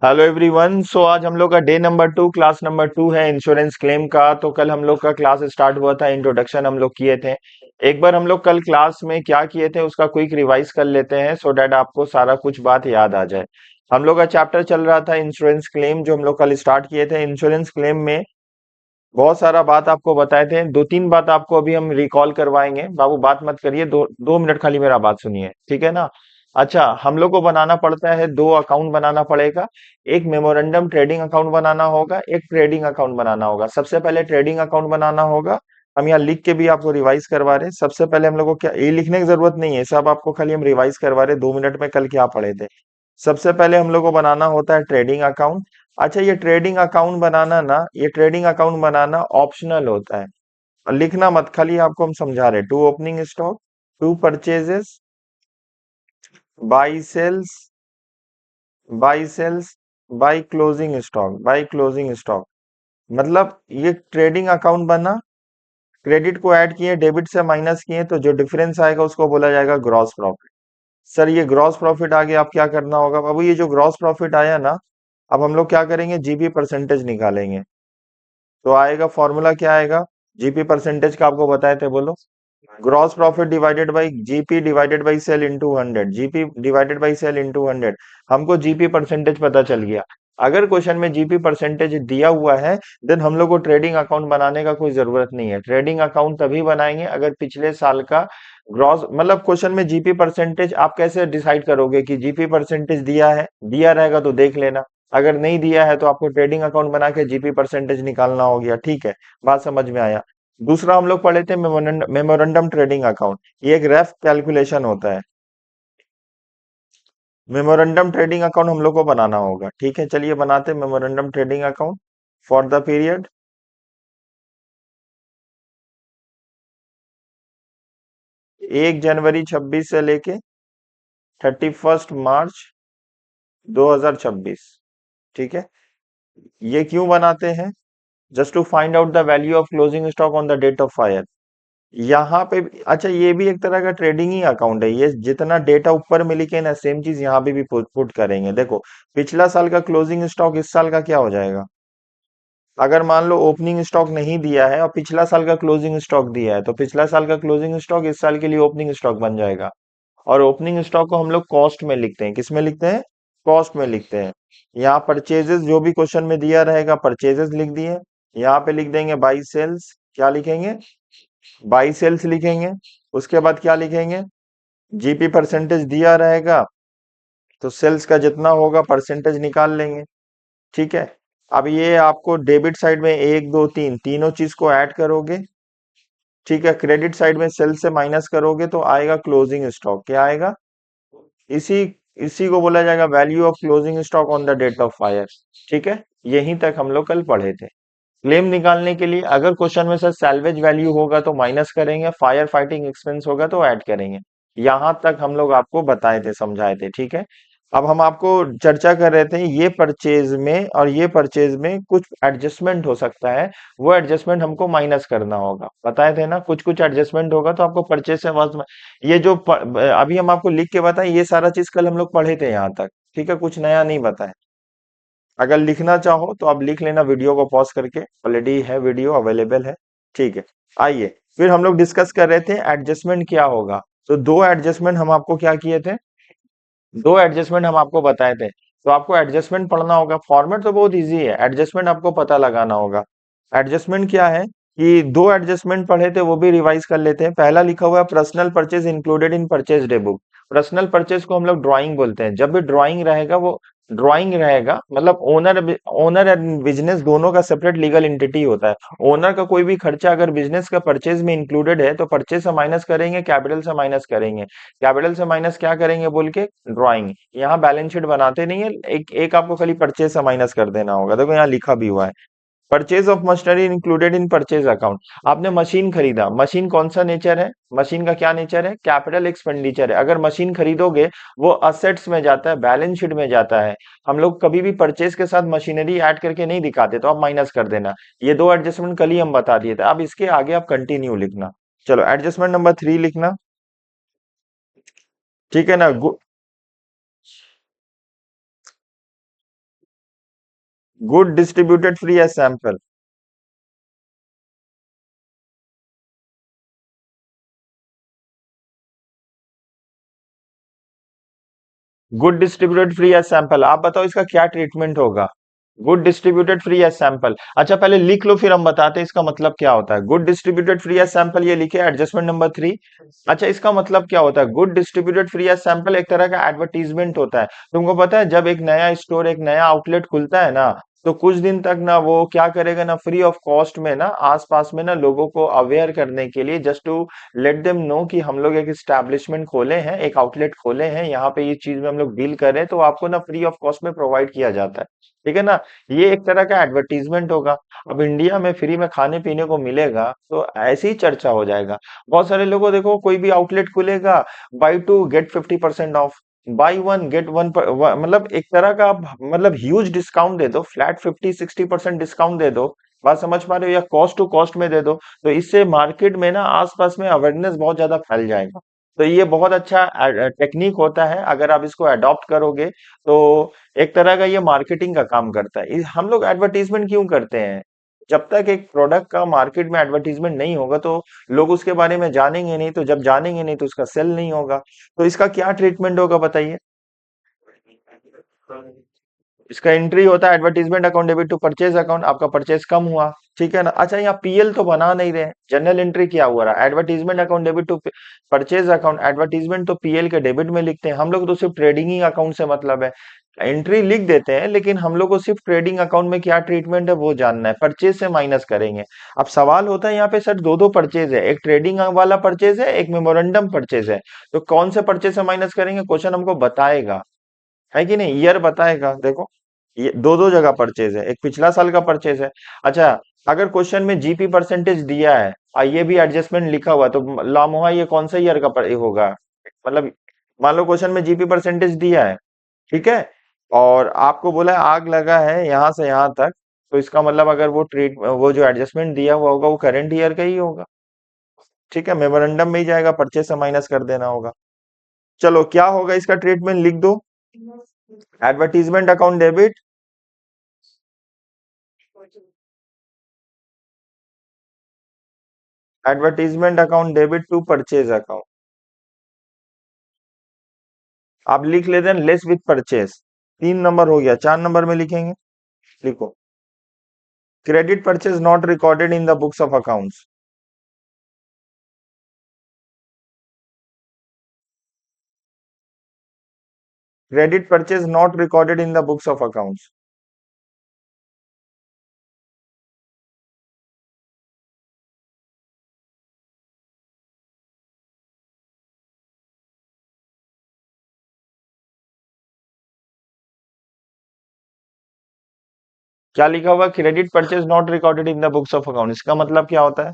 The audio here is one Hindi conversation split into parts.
Hello everyone. सो आज हम लोग का डे नंबर 2 क्लास नंबर 2 है इंश्योरेंस क्लेम का। तो कल हम लोग का क्लास स्टार्ट हुआ था, इंट्रोडक्शन हम लोग किए थे। एक बार हम लोग कल क्लास में क्या किए थे उसका क्विक रिवाइज कर लेते हैं सो डैट आपको सारा कुछ बात याद आ जाए। हम लोग का चैप्टर चल रहा था इंश्योरेंस क्लेम, जो हम लोग कल स्टार्ट किए थे। इंश्योरेंस क्लेम में बहुत सारा बात आपको बताए थे, दो तीन बात आपको अभी हम रिकॉल करवाएंगे। बाबू बात मत करिए, दो दो मिनट खाली मेरा बात सुनिए, ठीक है ना। अच्छा, हम लोग को बनाना पड़ता है, दो अकाउंट बनाना पड़ेगा। एक मेमोरेंडम ट्रेडिंग अकाउंट बनाना होगा, एक ट्रेडिंग अकाउंट बनाना होगा। सबसे पहले ट्रेडिंग अकाउंट बनाना होगा। हम यहाँ लिख के भी आपको रिवाइज करवा रहे हैं। सबसे पहले हम लोग को क्या, ये लिखने की जरूरत नहीं है, सब आपको खाली हम रिवाइज करवा रहे हैं 2 मिनट में कल क्या पढ़े थे। सबसे पहले हम लोग को बनाना होता है ट्रेडिंग अकाउंट। अच्छा, ये ट्रेडिंग अकाउंट बनाना ना, ये ट्रेडिंग अकाउंट बनाना ऑप्शनल होता है। और लिखना मत, खाली आपको हम समझा रहे हैं। To opening stock, to purchases, by sales, by sales, by closing stock, by closing stock. मतलब ये ट्रेडिंग अकाउंट बना, क्रेडिट को ऐड किए, डेबिट से माइनस किए, तो जो डिफरेंस आएगा उसको बोला जाएगा ग्रॉस प्रॉफिट। सर ये ग्रॉस प्रॉफिट आगे आप क्या करना होगा बाबू, ये जो ग्रॉस प्रॉफिट आया ना, अब हम लोग क्या करेंगे, जीपी परसेंटेज निकालेंगे। तो आएगा फॉर्मूला क्या आएगा, जीपी परसेंटेज का आपको बताए थे, बोलो। Gross profit divided by GP divided by sale into 100, GP divided by sale into 100। हमको जीपी परसेंटेज पता चल गया। अगर क्वेश्चन में जीपी परसेंटेज दिया हुआ है, देन हम लोग को ट्रेडिंग अकाउंट बनाने का कोई जरूरत नहीं है। ट्रेडिंग अकाउंट तभी बनाएंगे अगर पिछले साल का ग्रॉस, मतलब क्वेश्चन में जीपी परसेंटेज आप कैसे डिसाइड करोगे कि जीपी परसेंटेज दिया है, दिया रहेगा तो देख लेना। अगर नहीं दिया है तो आपको ट्रेडिंग अकाउंट बना के जीपी परसेंटेज निकालना हो गया, ठीक है। बात समझ में आया। दूसरा हम लोग पढ़े थे मेमोरेंडम ट्रेडिंग अकाउंट। ये एक रेफ कैलकुलेशन होता है। मेमोरेंडम ट्रेडिंग अकाउंट हम लोग को बनाना होगा, ठीक है। चलिए बनाते हैं memorandum trading account for the period 1 जनवरी 26 से लेके 31 मार्च 2026, ठीक है। ये क्यों बनाते हैं, just to find out the value of closing stock on the date of fire. यहाँ पे अच्छा, ये भी एक तरह का ट्रेडिंग ही अकाउंट है। ये जितना डेटा ऊपर में लिखे ना, सेम चीज यहाँ पे भी पुट करेंगे। देखो, पिछला साल का क्लोजिंग स्टॉक इस साल का क्या हो जाएगा। अगर मान लो ओपनिंग स्टॉक नहीं दिया है और पिछला साल का क्लोजिंग स्टॉक दिया है, तो पिछला साल का क्लोजिंग स्टॉक इस साल के लिए ओपनिंग स्टॉक बन जाएगा। और ओपनिंग स्टॉक को हम लोग कॉस्ट में लिखते हैं, किस में लिखते हैं, कॉस्ट में लिखते हैं। यहाँ परचेजेस जो भी क्वेश्चन में दिया रहेगा, परचेजेस लिख दिए। यहाँ पे लिख देंगे बाई सेल्स, क्या लिखेंगे, बाई सेल्स लिखेंगे। उसके बाद क्या लिखेंगे, जीपी परसेंटेज दिया रहेगा, तो सेल्स का जितना होगा परसेंटेज निकाल लेंगे, ठीक है। अब ये आपको डेबिट साइड में एक दो तीन तीनों चीज को ऐड करोगे, ठीक है। क्रेडिट साइड में सेल से माइनस करोगे तो आएगा क्लोजिंग स्टॉक, क्या आएगा, इसी इसी को बोला जाएगा value of closing stock on the date of fire, ठीक है। यहीं तक हम लोग कल पढ़े थे। क्लेम निकालने के लिए अगर क्वेश्चन में सर सैल्वेज वैल्यू होगा तो माइनस करेंगे, फायर फाइटिंग एक्सपेंस होगा तो ऐड करेंगे। यहां तक हम लोग आपको बताए थे, समझाए थे, ठीक है। अब हम आपको चर्चा कर रहे थे, ये परचेज में और ये परचेज में कुछ एडजस्टमेंट हो सकता है। वो एडजस्टमेंट हमको माइनस करना होगा, बताए थे ना, कुछ कुछ एडजस्टमेंट होगा तो आपको परचेज से ये जो अभी हम आपको लिख के बताएं, ये सारा चीज कल हम लोग पढ़े थे यहाँ तक, ठीक है। कुछ नया नहीं बताए। अगर लिखना चाहो तो आप लिख लेना, वीडियो को पॉज करके, ऑलरेडी है वीडियो अवेलेबल है, ठीक है। आइए, फिर हम लोग डिस्कस कर रहे थे एडजस्टमेंट क्या होगा। तो दो एडजस्टमेंट हम आपको क्या किए थे, दो एडजस्टमेंट हम आपको बताए थे। तो आपको एडजस्टमेंट पढ़ना होगा, फॉर्मेट तो बहुत इजी है, एडजस्टमेंट आपको पता लगाना होगा। एडजस्टमेंट क्या है, कि दो एडजस्टमेंट पढ़े थे वो भी रिवाइज कर लेते हैं। पहला लिखा हुआ है personal purchase included in purchase day book. Personal purchase को हम लोग ड्राइंग बोलते हैं। जब भी ड्राइंग रहेगा, वो ड्राइंग रहेगा मतलब ओनर एंड बिजनेस दोनों का सेपरेट लीगल एंटिटी होता है। ओनर का कोई भी खर्चा अगर बिजनेस का परचेज में इंक्लूडेड है तो परचेज से माइनस करेंगे, कैपिटल से माइनस करेंगे। कैपिटल से माइनस क्या करेंगे बोल के, ड्राइंग। यहाँ बैलेंस शीट बनाते नहीं है, एक एक आपको खाली परचेज से माइनस कर देना होगा। देखो यहाँ लिखा भी हुआ है, purchase of machinery included in purchase account. आपने मशीन खरीदा, मशीन कौन सा नेचर है, मशीन का क्या नेचर है, कैपिटल एक्सपेंडिचर है। अगर मशीन खरीदोगे वो असेट्स में जाता है, बैलेंस शीट में जाता है। हम लोग कभी भी परचेज के साथ मशीनरी ऐड करके नहीं दिखाते, तो आप माइनस कर देना। ये दो एडजस्टमेंट कल ही हम बता दिए थे, अब इसके आगे आप कंटिन्यू लिखना। चलो एडजस्टमेंट नंबर 3 लिखना, ठीक है ना। Good distributed free as sample. Good distributed free as sample, आप बताओ इसका क्या ट्रीटमेंट होगा। Good distributed free as sample, अच्छा पहले लिख लो फिर हम बताते हैं इसका मतलब क्या होता है। Good distributed free as sample ये लिखे एडजस्टमेंट नंबर 3। अच्छा इसका मतलब क्या होता है, good distributed free as sample एक तरह का एडवर्टीजमेंट होता है। तुमको पता है जब एक नया स्टोर एक नया आउटलेट खुलता है ना, तो कुछ दिन तक ना वो क्या करेगा ना, फ्री ऑफ कॉस्ट में ना आसपास में ना लोगों को अवेयर करने के लिए, just to let them know कि हम लोग एक स्टैब्लिशमेंट खोले हैं, एक आउटलेट खोले हैं, यहाँ पे ये चीज में हम लोग डील कर रहे हैं, तो आपको ना फ्री ऑफ कॉस्ट में प्रोवाइड किया जाता है। ठीक है ना, ये एक तरह का एडवर्टीजमेंट होगा। अब इंडिया में फ्री में खाने पीने को मिलेगा तो ऐसी ही चर्चा हो जाएगा। बहुत सारे लोगों देखो कोई भी आउटलेट खुलेगा, buy two get 50% off, buy one get one, मतलब एक तरह का आप मतलब ह्यूज डिस्काउंट दे दो, फ्लैट 50-60% डिस्काउंट दे दो। बात समझ पा रहे हो, या कॉस्ट टू कॉस्ट में दे दो। तो इससे मार्केट में ना आसपास में अवेयरनेस बहुत ज्यादा फैल जाएगा। तो ये बहुत अच्छा टेक्निक होता है, अगर आप इसको अडॉप्ट करोगे तो एक तरह का ये मार्केटिंग का काम करता है। हम लोग एडवर्टीजमेंट क्यों करते हैं, जब तक एक प्रोडक्ट का मार्केट में एडवर्टीजमेंट नहीं होगा तो लोग उसके बारे में जानेंगे नहीं, तो जब जानेंगे नहीं तो उसका सेल नहीं होगा। तो इसका क्या ट्रीटमेंट होगा बताइए। इसका एंट्री होता है advertisement account debit to purchase account, आपका परचेज कम हुआ। ठीक है ना, अच्छा यहाँ पीएल तो बना नहीं रहे, जनरल एंट्री क्या हुआ रहा, advertisement account debit to purchase account, advertisement तो पीएल के डेबिट में लिखते हैं हम लोग, तो सिर्फ ट्रेडिंग ही अकाउंट से मतलब है। एंट्री लिख देते हैं लेकिन हम लोग को सिर्फ ट्रेडिंग अकाउंट में क्या ट्रीटमेंट है वो जानना है, परचेज से माइनस करेंगे। अब सवाल होता है यहाँ पे सर दो दो परचेज है, एक ट्रेडिंग वाला परचेज है, एक मेमोरेंडम परचेज है, तो कौन से परचेज से माइनस करेंगे, क्वेश्चन हमको बताएगा, है कि नहीं, ईयर बताएगा देखो। ये दो दो जगह परचेज है, एक पिछला साल का परचेज है। अच्छा अगर क्वेश्चन में जीपी परसेंटेज दिया है और ये भी एडजस्टमेंट लिखा हुआ है, तो लामोहा ये कौन सा ईयर का होगा, मतलब मान लो क्वेश्चन में जीपी परसेंटेज दिया है, ठीक है, और आपको बोला है आग लगा है यहाँ से यहाँ तक, तो इसका मतलब अगर वो जो एडजस्टमेंट दिया हुआ होगा वो करंट ईयर का ही होगा। ठीक है, मेमोरेंडम में ही जाएगा, परचेज से माइनस कर देना होगा। चलो क्या होगा इसका ट्रीटमेंट लिख दो। Advertisement account debit, advertisement account debit to purchase account, आप लिख लेते हैं लेस विथ परचेज। 3 नंबर हो गया, 4 नंबर में लिखेंगे, लिखो credit purchase not recorded in the books of accounts. Credit purchase not recorded in the books of accounts. क्या लिखा हुआ, credit purchase not recorded in the books of account, इसका मतलब क्या होता है।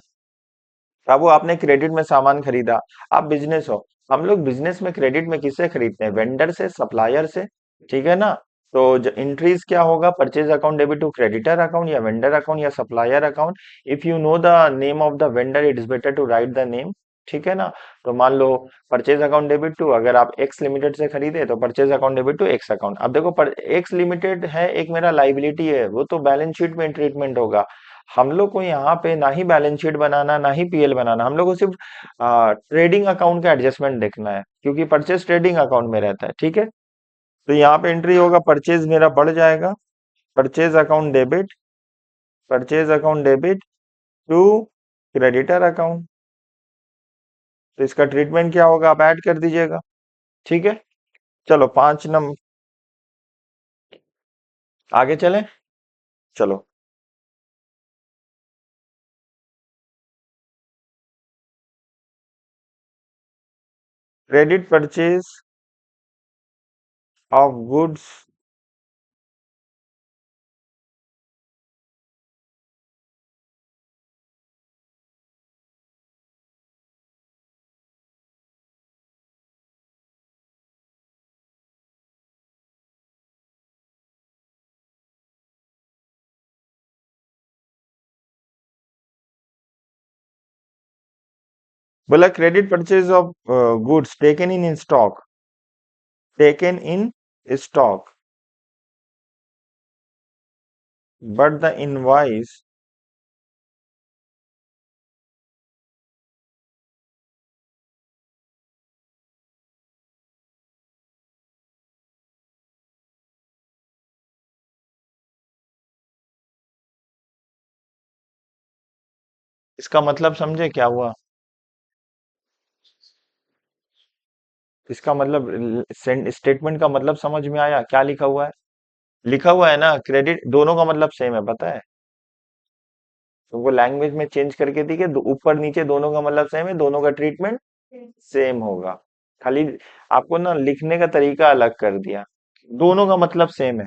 अब वो आपने क्रेडिट में सामान खरीदा, आप बिजनेस हो, हम लोग बिजनेस में क्रेडिट में किससे खरीदते हैं, वेंडर से, सप्लायर से। ठीक है ना, तो इंट्रीज क्या होगा, purchase account debit to creditor account या वेंडर अकाउंट या supplier account. If you know the name of the vendor it is better to write the name. ठीक है ना, तो मान लो परचेज अकाउंट डेबिट टू, अगर आप एक्स लिमिटेड से खरीदे तो purchase account debit to X account. अब देखो पर एक्स लिमिटेड है एक मेरा लाइबिलिटी है, वो तो बैलेंस शीट में ट्रीटमेंट होगा। हम लोग को यहाँ पे ना ही बैलेंस शीट बनाना ना ही पीएल बनाना, हम लोग को सिर्फ ट्रेडिंग अकाउंट का एडजस्टमेंट देखना है, क्योंकि परचेज ट्रेडिंग अकाउंट में रहता है। ठीक है, तो यहाँ पे एंट्री होगा, परचेज मेरा बढ़ जाएगा, purchase account debit, purchase account debit to creditor account. तो इसका ट्रीटमेंट क्या होगा आप ऐड कर दीजिएगा। ठीक है, चलो 5 नंबर आगे चलें, चलो। क्रेडिट परचेज ऑफ गुड्स, बोला credit purchase of goods taken in stock, taken in stock, but the invoice, इसका मतलब समझे क्या हुआ? इसका मतलब स्टेटमेंट का मतलब समझ में आया क्या लिखा हुआ है? लिखा हुआ है ना, क्रेडिट दोनों का मतलब सेम है, पता है? तुमको लैंग्वेज में चेंज करके दी कि ऊपर नीचे दोनों का मतलब सेम है, दोनों का ट्रीटमेंट सेम होगा। खाली आपको ना लिखने का तरीका अलग कर दिया। दोनों का मतलब सेम है।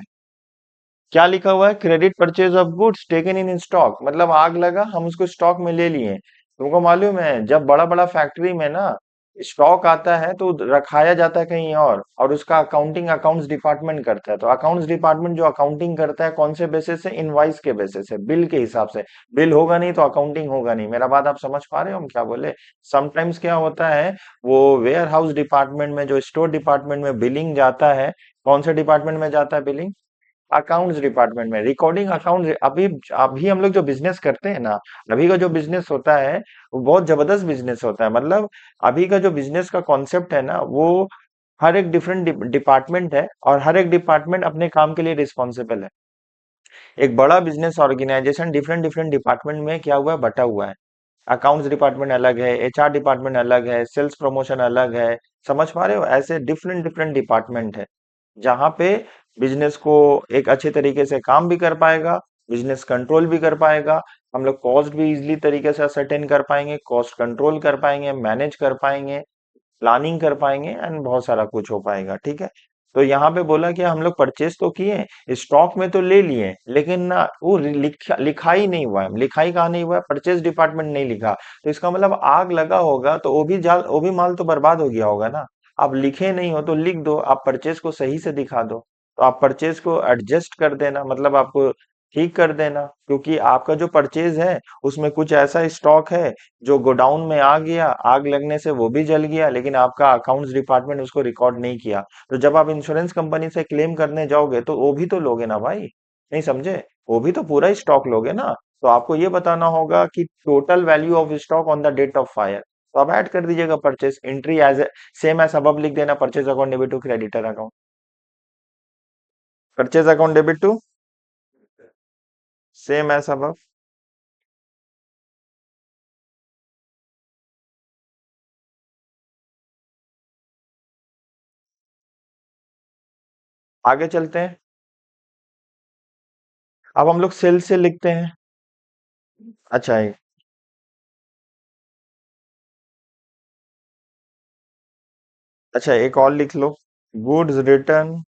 क्या लिखा हुआ है? Credit purchase of goods taken in stock, मतलब आग लगा हम उसको स्टॉक में ले लिए। तुमको मालूम है जब बड़ा बड़ा फैक्ट्री में ना स्टॉक आता है तो रखाया जाता है कहीं और उसका अकाउंटिंग अकाउंट्स डिपार्टमेंट करता है। तो अकाउंट्स डिपार्टमेंट जो अकाउंटिंग करता है कौन से बेसिस से? इनवाइस के बेसिस से, बिल के हिसाब से। बिल होगा नहीं तो अकाउंटिंग होगा नहीं। मेरा बात आप समझ पा रहे हो हम क्या बोले? समटाइम्स क्या होता है, वो वेयर हाउस डिपार्टमेंट में जो स्टोर डिपार्टमेंट में बिलिंग जाता है, कौन से डिपार्टमेंट में जाता है बिलिंग? अकाउंट्स डिपार्टमेंट में। रिकॉर्डिंग अकाउंट अभी अभी हम लोग जो बिजनेस करते हैं ना, अभी का जो बिजनेस होता है वो बहुत जबरदस्त बिजनेस होता है। मतलब अभी का जो बिजनेस का कॉन्सेप्ट है ना, वो हर एक डिफरेंट डिपार्टमेंट है और हर एक डिपार्टमेंट अपने काम के लिए रिस्पॉन्सिबल है। एक बड़ा business organisation different different department में क्या हुआ है, बटा हुआ है। अकाउंट्स डिपार्टमेंट अलग है, एचआर डिपार्टमेंट अलग है, सेल्स प्रमोशन अलग है। समझ पा रहे हो? ऐसे डिफरेंट डिफरेंट डिपार्टमेंट है जहां पे बिजनेस को एक अच्छे तरीके से काम भी कर पाएगा, बिजनेस कंट्रोल भी कर पाएगा। हम लोग कॉस्ट भी इजिली तरीके से असरटेन कर पाएंगे, कॉस्ट कंट्रोल कर पाएंगे, मैनेज कर पाएंगे, प्लानिंग कर पाएंगे एंड बहुत सारा कुछ हो पाएगा। ठीक है? तो यहाँ पे बोला कि हम लोग परचेज तो किए, स्टॉक में तो ले लिए, लेकिन ना वो लिखाई नहीं हुआ है। लिखाई कहाँ नहीं हुआ है? परचेज डिपार्टमेंट नहीं लिखा। तो इसका मतलब आग लगा होगा तो वो भी माल तो बर्बाद हो गया होगा ना। आप लिखे नहीं हो तो लिख दो, आप परचेज को सही से दिखा दो। तो आप परचेज को एडजस्ट कर देना, मतलब आपको ठीक कर देना, क्योंकि आपका जो परचेज है उसमें कुछ ऐसा स्टॉक है जो गोडाउन में आ गया, आग लगने से वो भी जल गया, लेकिन आपका अकाउंट्स डिपार्टमेंट उसको रिकॉर्ड नहीं किया। तो जब आप इंश्योरेंस कंपनी से क्लेम करने जाओगे तो वो भी तो लोगे ना भाई, नहीं समझे? वो भी तो पूरा स्टॉक लोगे ना। तो आपको ये बताना होगा कि total value of stock on the date of fire. तो आप ऐड कर दीजिएगा purchase entry as same as अब लिख देना, purchase account debit to creditor account, purchase account debit to same as अब। आगे चलते हैं। अब हम लोग सेल से लिखते हैं। अच्छा है। अच्छा एक और लिख लो, goods return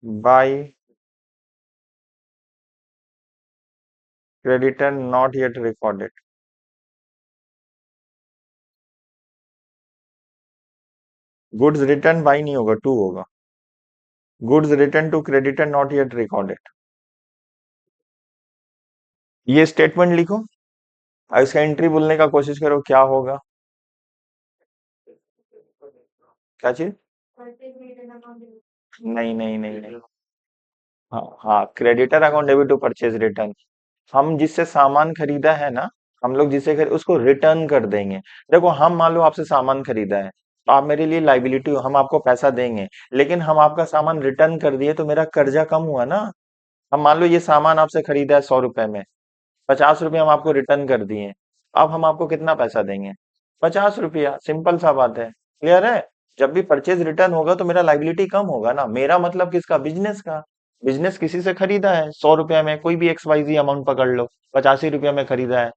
by creditor not yet recorded. Goods return by नहीं होगा, टू होगा। Goods return to creditor not yet recorded. ये स्टेटमेंट लिखो और इसका एंट्री बोलने का कोशिश करो क्या होगा। क्या चीज? नहीं नहीं नहीं नहीं। हाँ हाँ, creditor account debit to purchase return. हम जिससे सामान खरीदा है ना, हम लोग जिसे उसको रिटर्न कर देंगे। देखो हम मान लो आपसे सामान खरीदा है, तो आप मेरे लिए लाइबिलिटी हो, हम आपको पैसा देंगे। लेकिन हम आपका सामान रिटर्न कर दिए तो मेरा कर्जा कम हुआ ना। हम मान लो ये सामान आपसे खरीदा है 100 रुपए में, 50 रुपये हम आपको रिटर्न कर दिए। अब हम आपको कितना पैसा देंगे? 50 रुपया। सिंपल सा बात है। क्लियर है? जब भी परचेज रिटर्न होगा तो मेरा लाइबिलिटी कम होगा ना। मेरा मतलब किसका? बिजनेस का। बिजनेस किसी से खरीदा है 100 रुपया में, कोई भी XYZ अमाउंट पकड़ लो, 85 रुपया में खरीदा है,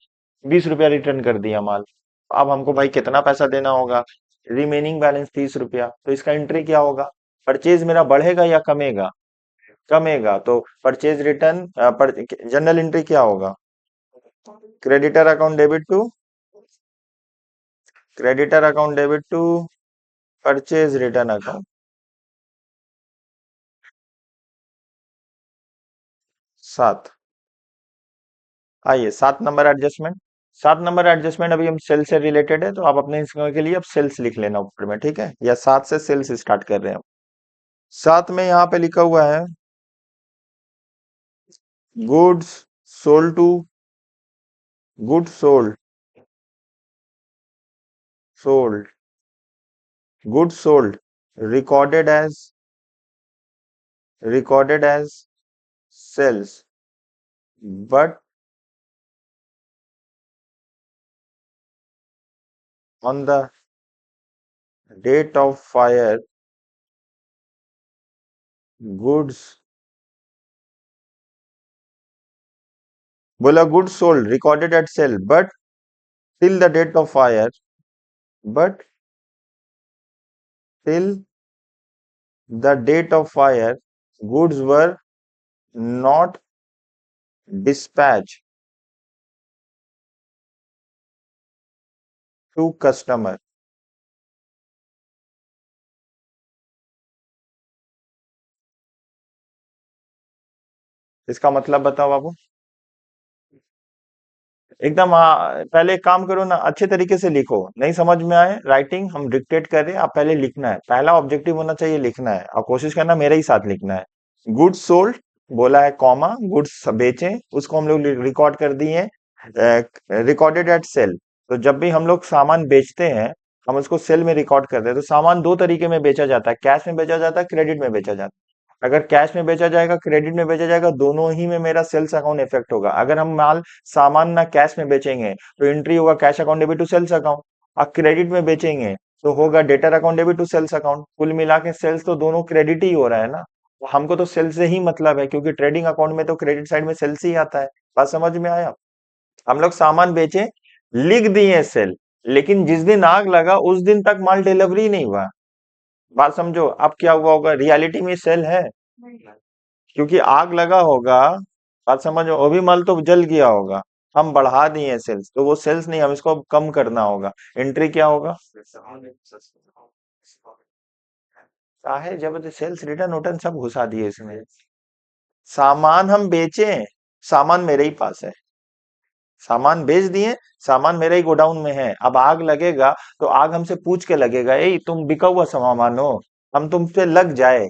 20 रुपया रिटर्न कर दिया माल। अब हमको भाई कितना पैसा देना होगा? रिमेनिंग बैलेंस 30 रुपया। तो इसका एंट्री क्या होगा? परचेज मेरा बढ़ेगा या कमेगा? कमेगा। तो परचेज रिटर्न जनरल एंट्री क्या होगा? Creditor account debit to creditor account debit to purchase return account. 7। आइए 7 नंबर एडजस्टमेंट। 7 नंबर एडजस्टमेंट अभी हम सेल से रिलेटेड है, तो आप अपने समय के लिए अब सेल्स लिख लेना ऊपर में, ठीक है? या 7 से सेल्स स्टार्ट कर रहे हैं हम। 7 में यहाँ पे लिखा हुआ है goods sold to goods sold goods sold recorded as recorded as sales, but on the date of fire goods बोला goods sold recorded at sale but till the date of fire but till the date of fire goods were not dispatched to customer। इसका मतलब बताओ बाबू। एकदम पहले एक काम करो ना, अच्छे तरीके से लिखो। नहीं समझ में आए राइटिंग, हम डिक्टेट कर रहे हैं, आप पहले लिखना है। पहला ऑब्जेक्टिव होना चाहिए लिखना है, और कोशिश करना मेरे ही साथ लिखना है। गुड्स सोल्ड बोला है, कॉमा गुड्स बेचे, उसको हम लोग रिकॉर्ड कर दिए, रिकॉर्डेड एट सेल। तो जब भी हम लोग सामान बेचते हैं, हम उसको सेल में रिकॉर्ड करते हैं। तो सामान दो तरीके में बेचा जाता है, कैश में बेचा जाता है, क्रेडिट में बेचा जाता है। अगर कैश में बेचा जाएगा, क्रेडिट में बेचा जाएगा, दोनों ही में मेरा सेल्स अकाउंट इफेक्ट होगा। अगर हम माल सामान ना कैश में बेचेंगे तो एंट्री होगा cash account debit to sales account, और क्रेडिट में बेचेंगे तो होगा debtor account debit to sales account. कुल मिला के सेल्स तो दोनों क्रेडिट ही हो रहा है ना। तो हमको तो सेल्स से ही मतलब है, क्योंकि ट्रेडिंग अकाउंट में तो क्रेडिट साइड में सेल्स ही आता है। बात समझ में आया। हम लोग सामान बेचे, लिख दिए सेल, लेकिन जिस दिन आग लगा उस दिन तक माल डिलीवरी नहीं हुआ। बात समझो, अब क्या हुआ होगा, रियलिटी में सेल है, क्योंकि आग लगा होगा। बात समझो, वो भी माल तो जल गया होगा, हम बढ़ा दिए सेल्स, तो वो सेल्स नहीं, हम इसको कम करना होगा। एंट्री क्या होगा, चाहे जब सेल्स रिटर्न उटर्न सब घुसा दिए इसमें। सामान हम बेचे, सामान मेरे ही पास है, सामान बेच दिए, सामान मेरे ही गोडाउन में है। अब आग लगेगा तो आग हमसे पूछ के लगेगा, ए तुम बिका हुआ सामान हो, हम तुम पे लग जाए।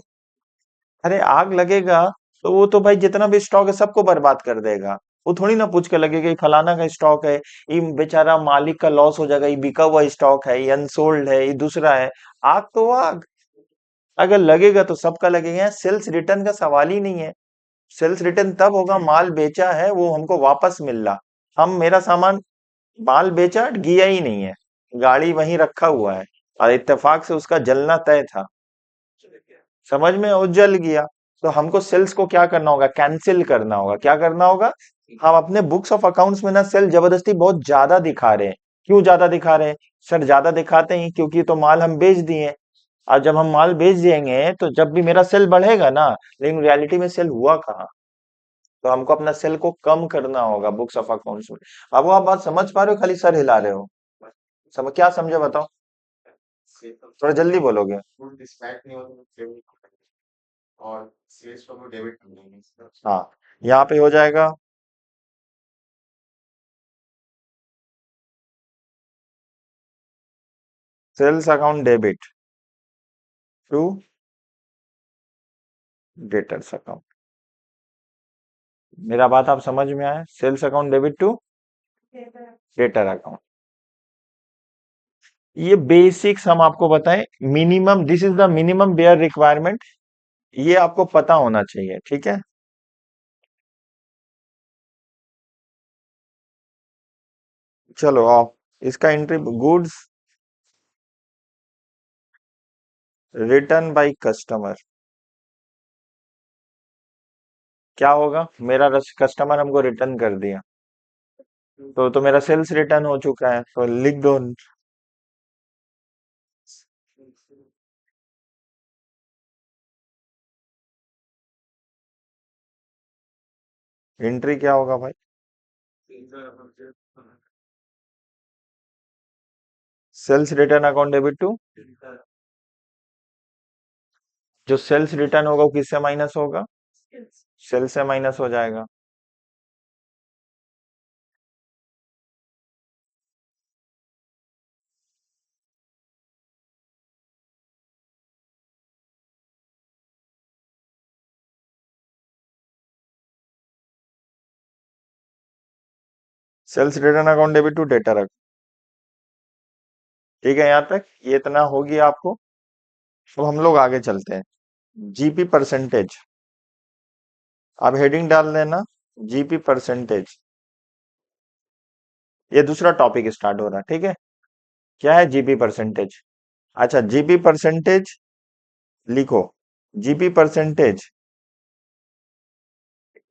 अरे आग लगेगा तो वो तो भाई जितना भी स्टॉक है सबको बर्बाद कर देगा। वो थोड़ी ना पूछ के लगेगा ये फलाना का स्टॉक है, ये बेचारा मालिक का लॉस हो जाएगा, ये बिका हुआ स्टॉक है, ये अनसोल्ड है, ये दूसरा है। आग तो आग, अगर लगेगा तो सबका लगेगा। यहाँ सेल्स रिटर्न का सवाल ही नहीं है। सेल्स रिटर्न तब होगा माल बेचा है वो हमको वापस मिल रहा। हम मेरा सामान, माल बेचा गया ही नहीं है, गाड़ी वहीं रखा हुआ है, और इत्तेफाक से उसका जलना तय था। समझ में, वो जल गया। तो हमको सेल्स को क्या करना होगा, कैंसिल करना होगा। क्या करना होगा, हम अपने बुक्स ऑफ अकाउंट्स में ना सेल जबरदस्ती बहुत ज्यादा दिखा रहे हैं। क्यों ज्यादा दिखा रहे हैं सर, ज्यादा दिखाते हैं क्योंकि तो माल हम बेच दिए। और जब हम माल बेच देंगे तो जब भी मेरा सेल बढ़ेगा ना, लेकिन रियलिटी में सेल हुआ कहाँ। तो हमको अपना सेल को कम करना होगा बुक्स ऑफ अकाउंट्स में। अब वो आप बात समझ पा रहे हो, खाली सर हिला रहे हो। क्या समझे बताओ, थोड़ा जल्दी बोलोगे। हाँ, यहाँ पे हो जाएगा sales account debit to debtors account. मेरा बात आप समझ में आया, sales account debit to debtor account. ये बेसिक्स हम आपको बताएं, minimum, this is the minimum bare requirement, ये आपको पता होना चाहिए, ठीक है। चलो आओ, इसका entry, goods return by customer. क्या होगा, मेरा कस्टमर हमको रिटर्न कर दिया, तो मेरा सेल्स रिटर्न हो चुका है, तो लिख दो। एंट्री क्या होगा भाई, sales return account debit to, जो सेल्स रिटर्न होगा वो किससे माइनस होगा, सेल से माइनस हो जाएगा। Sales return account debit to debtor account. ठीक है, यहां तक ये इतना हो गया आपको। अब हम लोग आगे चलते हैं। GP percentage. अब हेडिंग डाल देना जीपी परसेंटेज। ये दूसरा टॉपिक स्टार्ट हो रहा है, ठीक है। क्या है जीपी परसेंटेज? अच्छा, जीपी परसेंटेज लिखो। GP percentage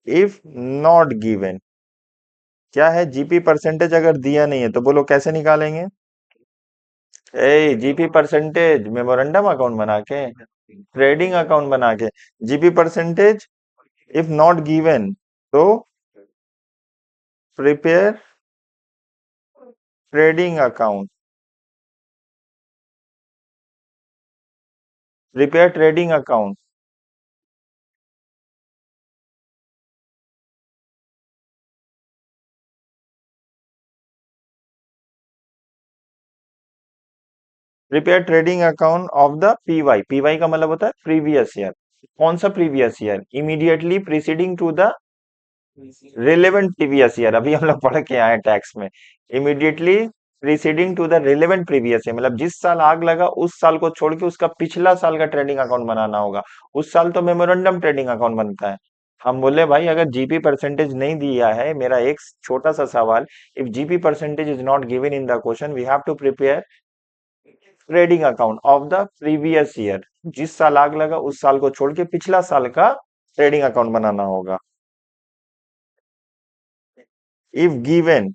if not given. क्या है? जीपी परसेंटेज अगर दिया नहीं है तो बोलो कैसे निकालेंगे? ए, जीपी परसेंटेज मेमोरेंडम अकाउंट बना के, ट्रेडिंग अकाउंट बना के। GP percentage if not given तो prepare trading account. Prepare trading account. Prepare trading account of the PY. PY का मतलब होता है प्रीवियस ईयर। कौन सा previous year? Immediately preceding to the relevant previous year. अभी हम लोग पढ़ के आए टैक्स में। Immediately preceding to the relevant previous year मतलब जिस साल आग लगा उस साल को छोड़ के उसका पिछला साल का ट्रेडिंग अकाउंट बनाना होगा। उस साल तो मेमोरेंडम ट्रेडिंग अकाउंट बनता है। हम बोले भाई अगर जीपी परसेंटेज नहीं दिया है, मेरा एक छोटा सा सवाल, if GP percentage is not given in the question we have to prepare trading account of the previous year. जिस साल आग लगा उस साल को छोड़ के पिछला साल का ट्रेडिंग अकाउंट बनाना होगा। इफ गिवन,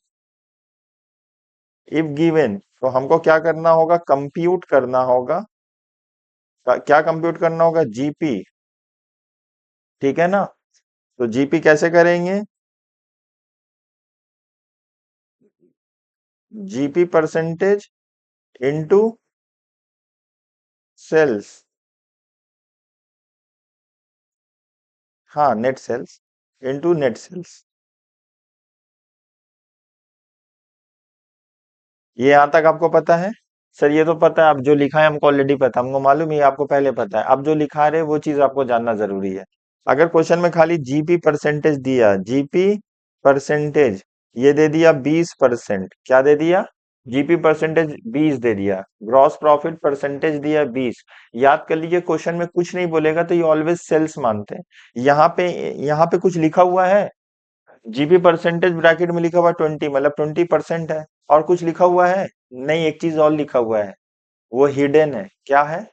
इफ गिवन तो हमको क्या करना होगा? कंप्यूट करना होगा। क्या कंप्यूट करना होगा? जीपी। ठीक है ना? तो जीपी कैसे करेंगे? GP percentage into sales. हाँ, net sales into net sales. ये यहां तक आपको पता है? सर ये तो पता है, अब जो लिखा है हमको ऑलरेडी पता, हमको मालूम है, ये आपको पहले पता है। अब जो लिखा रहे वो चीज आपको जानना जरूरी है। अगर क्वेश्चन में खाली जीपी परसेंटेज दिया, जीपी परसेंटेज ये दे दिया 20%, क्या दे दिया? जीपी परसेंटेज 20 दे दिया, ग्रॉस प्रॉफिट परसेंटेज दिया 20। याद कर लीजिए क्वेश्चन में कुछ नहीं बोलेगा तो ये ऑलवेज सेल्स मानते हैं। यहाँ पे, यहाँ पे कुछ लिखा हुआ है? जीपी परसेंटेज ब्रैकेट में लिखा हुआ 20 मतलब 20% है। और कुछ लिखा हुआ है? नहीं, एक चीज और लिखा हुआ है, वो हिडन है। क्या है?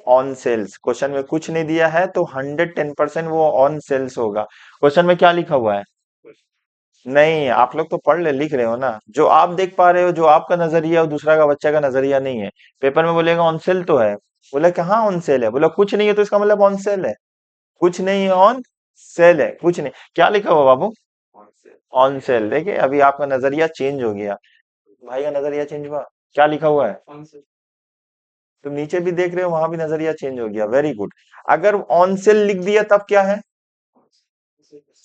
On sales. क्वेश्चन में कुछ नहीं दिया है तो 110% वो ऑन सेल्स होगा। क्वेश्चन में क्या लिखा हुआ है? नहीं, आप लोग तो पढ़ ले, लिख रहे हो ना, जो आप देख पा रहे हो, जो आपका नजरिया और दूसरा का बच्चा का नजरिया नहीं है। पेपर में बोलेगा ऑन सेल तो है, बोला कहाँ ऑन सेल है, बोला कुछ नहीं है तो इसका मतलब ऑन सेल है। कुछ नहीं है, ऑन सेल है, कुछ नहीं। क्या लिखा हुआ बाबू? On sale. देखिए अभी आपका नजरिया चेंज हो गया, भाई का नजरिया चेंज हुआ। क्या लिखा हुआ है? तो नीचे भी देख रहे हो, वहां भी नजरिया चेंज हो गया, वेरी गुड। अगर ऑन सेल लिख दिया तब क्या है?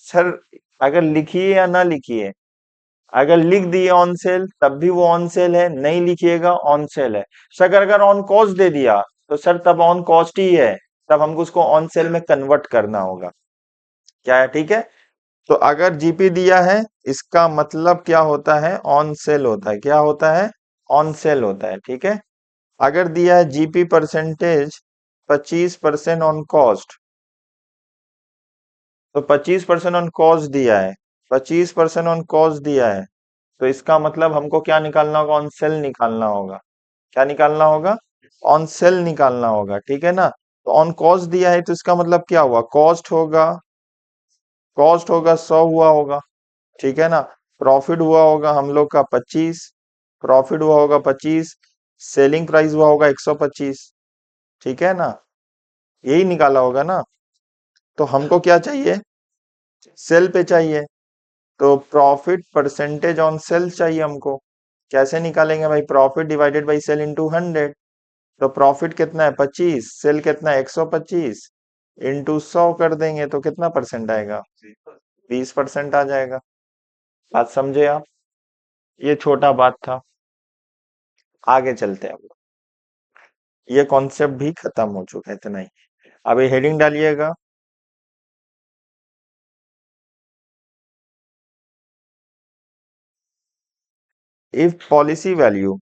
सर अगर लिखिए या ना लिखिए, अगर लिख दिए ऑन सेल तब भी वो ऑन सेल है, नहीं लिखिएगा ऑन सेल है। सर अगर ऑन कॉस्ट दे दिया तो सर तब ऑन कॉस्ट ही है, तब हमको उसको ऑन सेल में कन्वर्ट करना होगा। क्या है? ठीक है। तो अगर जीपी दिया है इसका मतलब क्या होता है? ऑन सेल होता है। क्या होता है? ऑन सेल होता है। ठीक है। अगर दिया है जीपी परसेंटेज 25% ऑन कॉस्ट, तो 25% ऑन कॉस्ट दिया है, 25% ऑन कॉस्ट दिया है, तो इसका मतलब हमको क्या निकालना होगा? ऑन सेल निकालना होगा। क्या निकालना होगा? ऑन सेल निकालना होगा। ठीक है ना? तो ऑन कॉस्ट दिया है तो इसका मतलब क्या हुआ? कॉस्ट होगा, कॉस्ट होगा 100 हुआ होगा। ठीक है ना? प्रॉफिट हुआ होगा हम लोग का 25, प्रॉफिट हुआ होगा 25, सेलिंग प्राइस हुआ होगा 125। ठीक है ना? यही निकाला होगा ना? तो हमको क्या चाहिए? सेल पे चाहिए, तो प्रॉफिट परसेंटेज ऑन सेल चाहिए हमको। कैसे निकालेंगे भाई? Profit divided by sale into 100। तो प्रॉफिट कितना है? 25, सेल कितना है? 125, इंटू 100 कर देंगे तो कितना परसेंट आएगा? 20% आ जाएगा। बात समझे आप? ये छोटा बात था, आगे चलते हैं। ये कॉन्सेप्ट भी खत्म हो चुका है, इतना ही। अब ये हेडिंग डालिएगा। If policy value,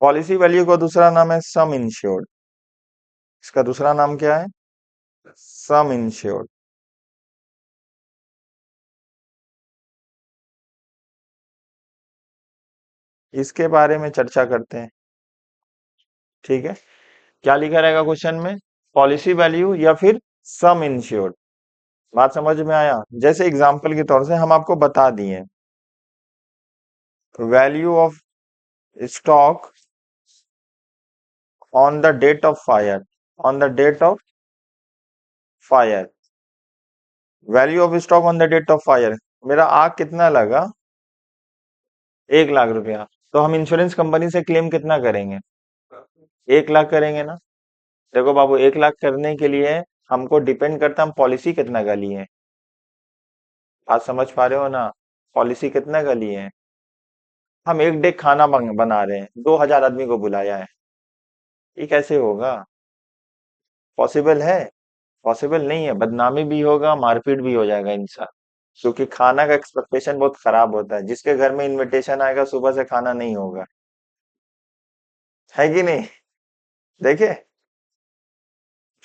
policy value का दूसरा नाम है सम इंश्योर्ड। इसका दूसरा नाम क्या है? सम इंश्योर्ड। इसके बारे में चर्चा करते हैं। ठीक है, क्या लिखा रहेगा क्वेश्चन में? पॉलिसी वैल्यू या फिर सम इंश्योर्ड। बात समझ में आया? जैसे एग्जांपल के तौर से हम आपको बता दिए, value of stock on the date of fire, on the date of fire, value of stock on the date of fire. मेरा आग कितना लगा? 1 लाख रुपया। तो हम इंश्योरेंस कंपनी से क्लेम कितना करेंगे? 1 लाख करेंगे ना। देखो बाबू, 1 लाख करने के लिए हमको डिपेंड करता है हम पॉलिसी कितना का लिए हैं। आप समझ पा रहे हो ना? पॉलिसी कितना का लिए हैं? हम एक डे खाना बना रहे हैं, 2,000 आदमी को बुलाया है, ये कैसे होगा? पॉसिबल है? पॉसिबल नहीं है। बदनामी भी होगा, मारपीट भी हो जाएगा इंसान, क्योंकि खाना का एक्सपेक्टेशन बहुत खराब होता है। जिसके घर में इनविटेशन आएगा सुबह से खाना नहीं होगा, है कि नहीं? देखे,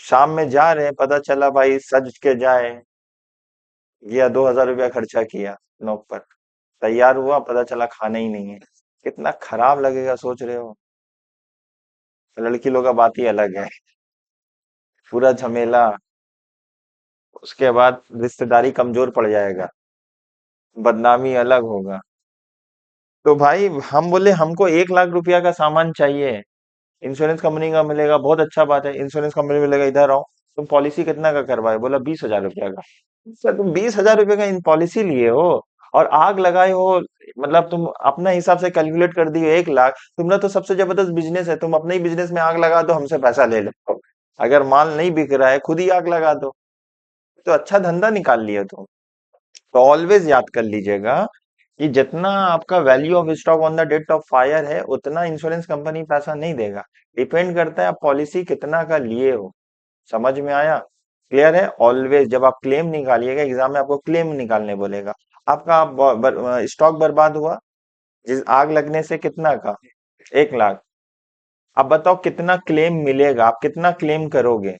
शाम में जा रहे हैं, पता चला भाई सज के जाए, गया 2,000 रुपया खर्चा किया नौक पर, तैयार हुआ, पता चला खाना ही नहीं है। कितना खराब लगेगा, सोच रहे हो? लड़की लोग का बात ही अलग है, पूरा झमेला। उसके बाद रिश्तेदारी कमजोर पड़ जाएगा, बदनामी अलग होगा। तो भाई हम बोले हमको 1 लाख रुपया का सामान चाहिए, इंश्योरेंस कंपनी का मिलेगा, बहुत अच्छा बात है, इंश्योरेंस कंपनी मिलेगा, इधर आओ। तुम पॉलिसी कितना का करवाए? बोला 20,000 रुपया का। सर तुम 20,000 रुपये का इन पॉलिसी लिए हो और आग लगाए हो, मतलब तुम अपना हिसाब से कैलकुलेट कर दिए 1 लाख। तुम्हारा तो सबसे जबरदस्त बिजनेस है, तुम अपने ही बिजनेस में आग लगा दो, हमसे पैसा ले लो। अगर माल नहीं बिक रहा है, खुद ही आग लगा दो। तो अच्छा धंधा निकाल लिया तुम। तो ऑलवेज याद कर लीजिएगा कि जितना आपका value of stock on the date of fire है, उतना इंश्योरेंस कंपनी पैसा नहीं देगा। डिपेंड करता है आप पॉलिसी कितना का लिए हो। समझ में आया? क्लियर है? ऑलवेज जब आप क्लेम निकालिएगा, एग्जाम में आपको क्लेम निकालने बोलेगा। आपका स्टॉक बर्बाद हुआ, जिस आग लगने से, कितना का? 1 लाख। अब बताओ कितना क्लेम मिलेगा, आप कितना क्लेम करोगे?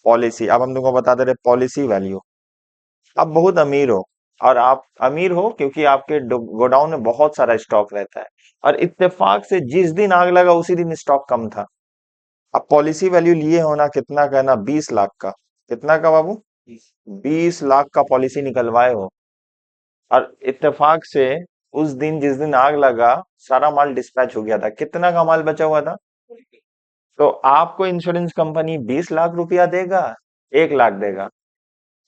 पॉलिसी, अब हम तुमको बता दे रहे पॉलिसी वैल्यू। आप बहुत अमीर हो, और आप अमीर हो क्योंकि आपके गोडाउन में बहुत सारा स्टॉक रहता है, और इत्तेफाक से जिस दिन आग लगा उसी दिन स्टॉक कम था। अब पॉलिसी वैल्यू लिए हो ना, कितना का ना, 20 लाख का। कितना का बाबू? 20 लाख का पॉलिसी निकलवाए हो, और इत्तेफाक से उस दिन जिस दिन आग लगा सारा माल डिस्पैच हो गया था। कितना का माल बचा हुआ था? तो आपको इंश्योरेंस कंपनी 20 लाख रुपया देगा? 1 लाख देगा?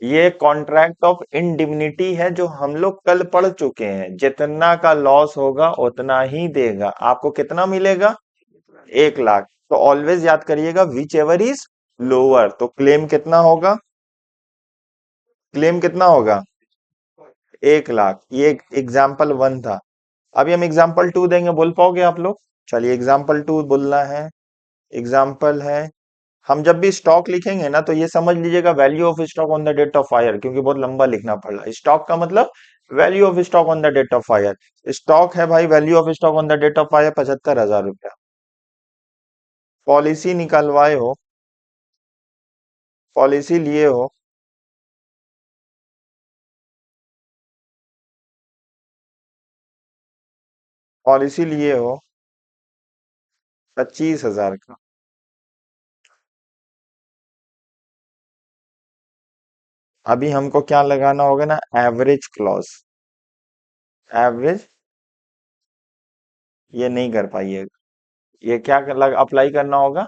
ये कॉन्ट्रैक्ट ऑफ इंडिमनिटी है, जो हम लोग कल पढ़ चुके हैं। जितना का लॉस होगा उतना ही देगा। आपको कितना मिलेगा? 1 लाख। तो ऑलवेज याद करिएगा, विच एवर इज लोअर, तो क्लेम कितना होगा? क्लेम कितना होगा? 1 लाख। ये एग्जाम्पल 1 था। अभी हम एग्जाम्पल 2 देंगे, बोल पाओगे आप लोग? चलिए एग्जाम्पल 2 बोलना है। एग्जाम्पल है, हम जब भी स्टॉक लिखेंगे ना, तो ये समझ लीजिएगा value of stock on the date of fire, क्योंकि बहुत लंबा लिखना पड़ रहा है। स्टॉक का मतलब value of stock on the date of fire. Stock है भाई, value of stock on the date of fire 75,000 रुपया। पॉलिसी निकलवाए हो, पॉलिसी लिए हो, पॉलिसी लिए हो 25,000 का। अभी हमको क्या लगाना होगा ना, एवरेज क्लॉज। एवरेज, ये नहीं कर पाइएगा। ये क्या अप्लाई करना होगा?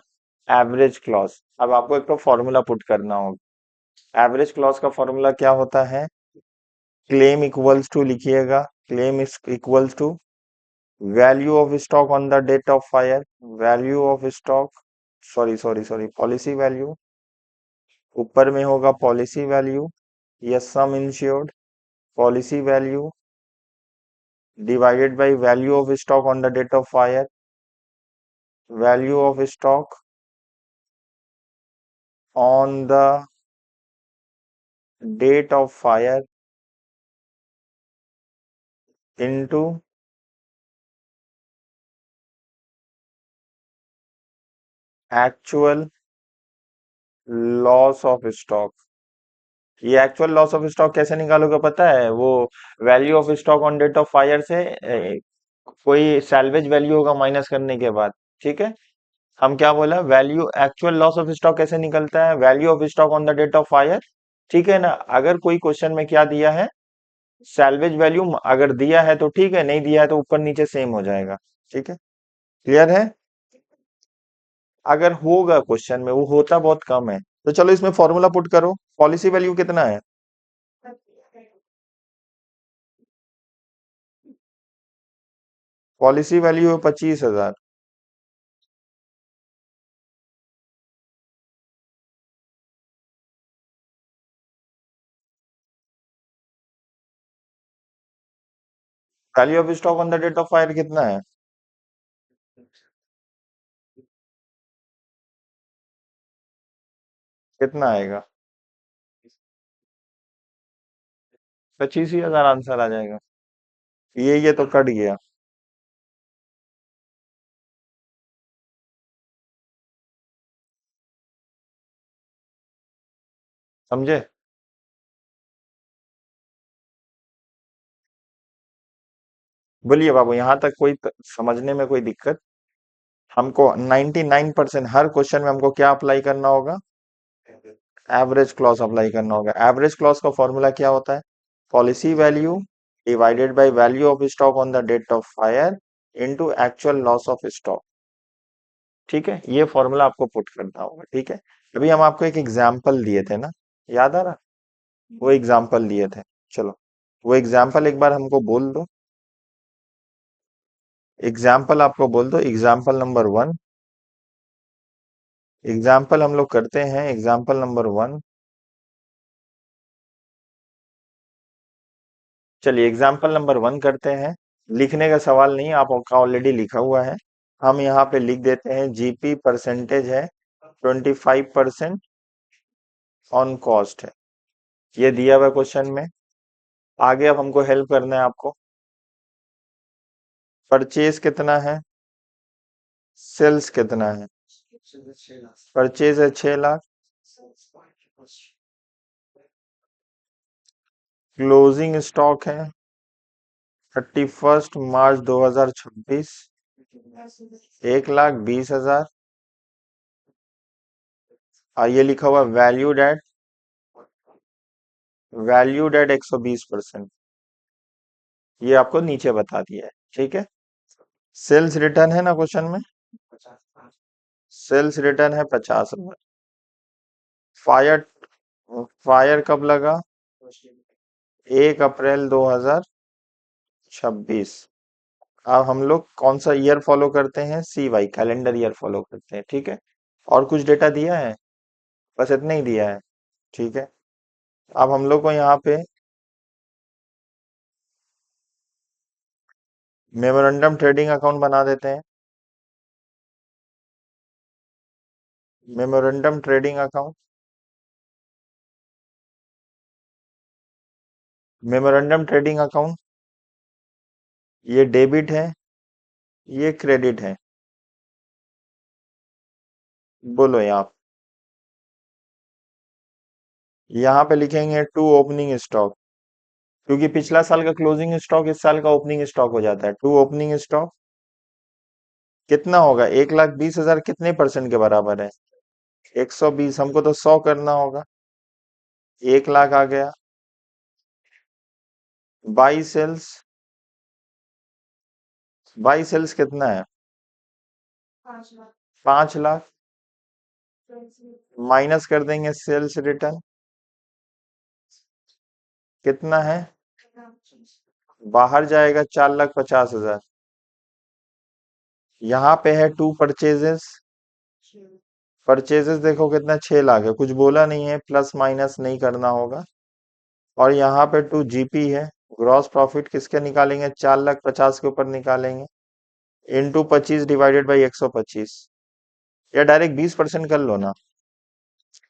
Average clause. अब आपको एक तो फॉर्मूला पुट करना होगा। एवरेज क्लॉज का फॉर्मूला क्या होता है? क्लेम इक्वल्स टू, लिखिएगा, claim is equals to value of stock on the date of fire, value of stock, sorry sorry sorry, policy value. ऊपर में होगा पॉलिसी वैल्यू या sum insured, policy value divided by value of stock on the date of fire, value of stock on the date of fire into actual loss of stock. ये एक्चुअल लॉस ऑफ स्टॉक कैसे निकालोगे पता है? वो value of stock on date of fire से कोई सैल्वेज वैल्यू होगा माइनस करने के बाद। ठीक है, हम क्या बोला, value actual loss of stock कैसे निकलता है? Value of stock on the date of fire. ठीक है ना? अगर कोई क्वेश्चन में क्या दिया है, सैल्वेज वैल्यू अगर दिया है तो ठीक है, नहीं दिया है तो ऊपर नीचे सेम हो जाएगा। ठीक है, क्लियर है? अगर होगा क्वेश्चन में, वो होता बहुत कम है। तो चलो इसमें फॉर्मूला पुट करो। पॉलिसी वैल्यू कितना है? पॉलिसी वैल्यू है 25,000। Value of stock on the date of fire कितना है? कितना आएगा? 25,000 आंसर आ जाएगा। ये तो कट गया। समझे? बोलिए बाबू, यहाँ तक कोई समझने में कोई दिक्कत? हमको 99% हर क्वेश्चन में हमको क्या अप्लाई करना होगा? एवरेज क्लॉज अप्लाई करना होगा। एवरेज क्लॉज का फॉर्मूला क्या होता है? Policy value divided by value of stock on the date of fire into actual loss of stock. ठीक है, ये फॉर्मूला आपको पुट करना होगा। ठीक है, अभी हम आपको एक एग्जाम्पल दिए थे ना, याद आ रहा? वो एग्जाम्पल दिए थे। चलो, वो एग्जाम्पल एक बार हमको बोल दो। एग्जाम्पल आपको बोल दो, एग्जाम्पल नंबर 1। एग्जाम्पल हम लोग करते हैं, एग्जाम्पल नंबर 1। चलिए एग्जाम्पल नंबर 1 करते हैं। लिखने का सवाल नहीं, आपका ऑलरेडी लिखा हुआ है। हम यहाँ पे लिख देते हैं जीपी परसेंटेज है 25% ऑन कॉस्ट है। ये दिया हुआ क्वेश्चन में। आगे अब हमको हेल्प करना है आपको। परचेज कितना है? सेल्स कितना है? परचेज है 6 लाख। क्लोजिंग स्टॉक है 31 मार्च 2026 1,20,000। और ये लिखा हुआ वैल्यूड एट 120%। ये आपको नीचे बता दिया है। ठीक है, सेल्स रिटर्न है ना क्वेश्चन में? सेल्स रिटर्न है 50,000। फायर फायर कब लगा? 1 अप्रैल 2026। अब हम लोग कौन सा ईयर फॉलो करते हैं? CY कैलेंडर ईयर फॉलो करते हैं। ठीक है, और कुछ डेटा दिया है? बस इतना ही दिया है। ठीक है, अब हम लोग को यहाँ पे मेमोरेंडम ट्रेडिंग अकाउंट बना देते हैं। Memorandum trading account. Memorandum trading account, ये डेबिट है, ये क्रेडिट है। बोलो यहाँ। यहाँ पे लिखेंगे टू ओपनिंग स्टॉक, क्योंकि पिछला साल का क्लोजिंग स्टॉक इस साल का ओपनिंग स्टॉक हो जाता है। टू ओपनिंग स्टॉक कितना होगा? 1,20,000 कितने परसेंट के बराबर है? 120। हमको तो 100 करना होगा। 1 लाख आ गया। बाई सेल्स, बाई सेल्स कितना है? 5 लाख। माइनस कर देंगे सेल्स रिटर्न, कितना है? बाहर जाएगा 4,50,000। यहाँ पे है टू परचेजेस। परचेजेस देखो कितना, 6 लाख है। कुछ बोला नहीं है, प्लस माइनस नहीं करना होगा। और यहाँ पे टू जीपी है। ग्रॉस प्रॉफिट किसके निकालेंगे? 4,50,000 के ऊपर निकालेंगे। Into 25 divided by 125। या डायरेक्ट 20% कर लो ना।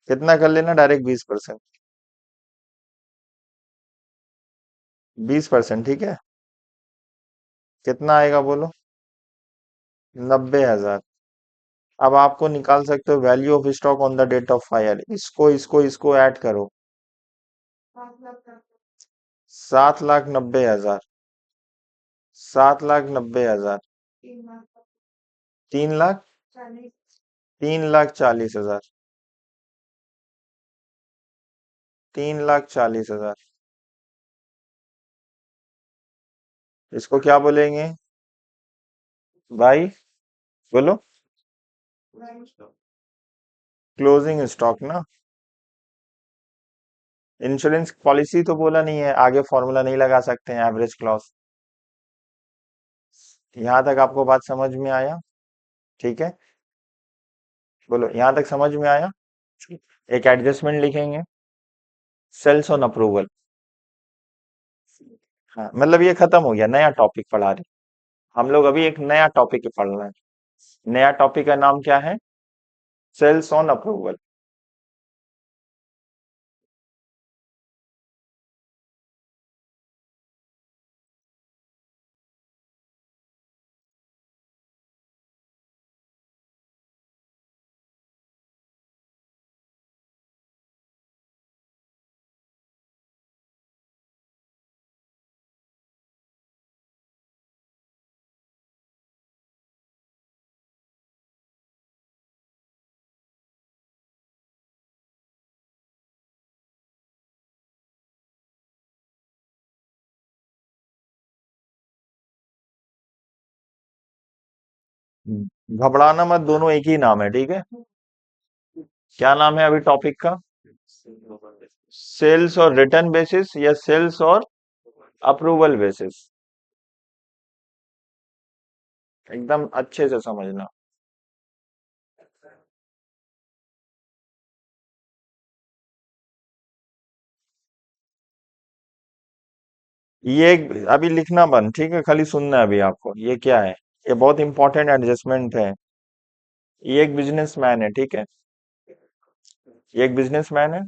कितना कर लेना? डायरेक्ट 20%। 20%, ठीक है। कितना आएगा बोलो? 90,000। अब आपको निकाल सकते हो value of stock on the date of fire, इसको ऐड करो। 7,90,000। 7,90,000। 3 लाख। 3,40,000। 3,40,000। इसको क्या बोलेंगे भाई? बोलो। क्लोजिंग स्टॉक ना। इंश्योरेंस पॉलिसी तो बोला नहीं है, आगे फॉर्मूला नहीं लगा सकते हैं, एवरेज क्लॉज। यहां तक आपको बात समझ में आया? ठीक है। बोलो, यहां तक समझ में आया? एक एडजस्टमेंट लिखेंगे। Sales on approval. हाँ, मतलब ये खत्म हो गया, नया टॉपिक पढ़ा रहे। हम लोग अभी एक नया टॉपिक पढ़ रहे हैं। नया टॉपिक का नाम क्या है? Sales on approval. घबराना मत, दोनों एक ही नाम है, ठीक है। क्या नाम है अभी टॉपिक का? सेल्स और रिटर्न बेसिस या सेल्स और अप्रूवल बेसिस? एकदम अच्छे से समझना। अभी लिखना बंद, ठीक है, खाली सुनना है अभी आपको। ये क्या है? ये बहुत इंपॉर्टेंट एडजस्टमेंट है। ये एक बिजनेसमैन है, ठीक है। ये एक बिजनेसमैन है।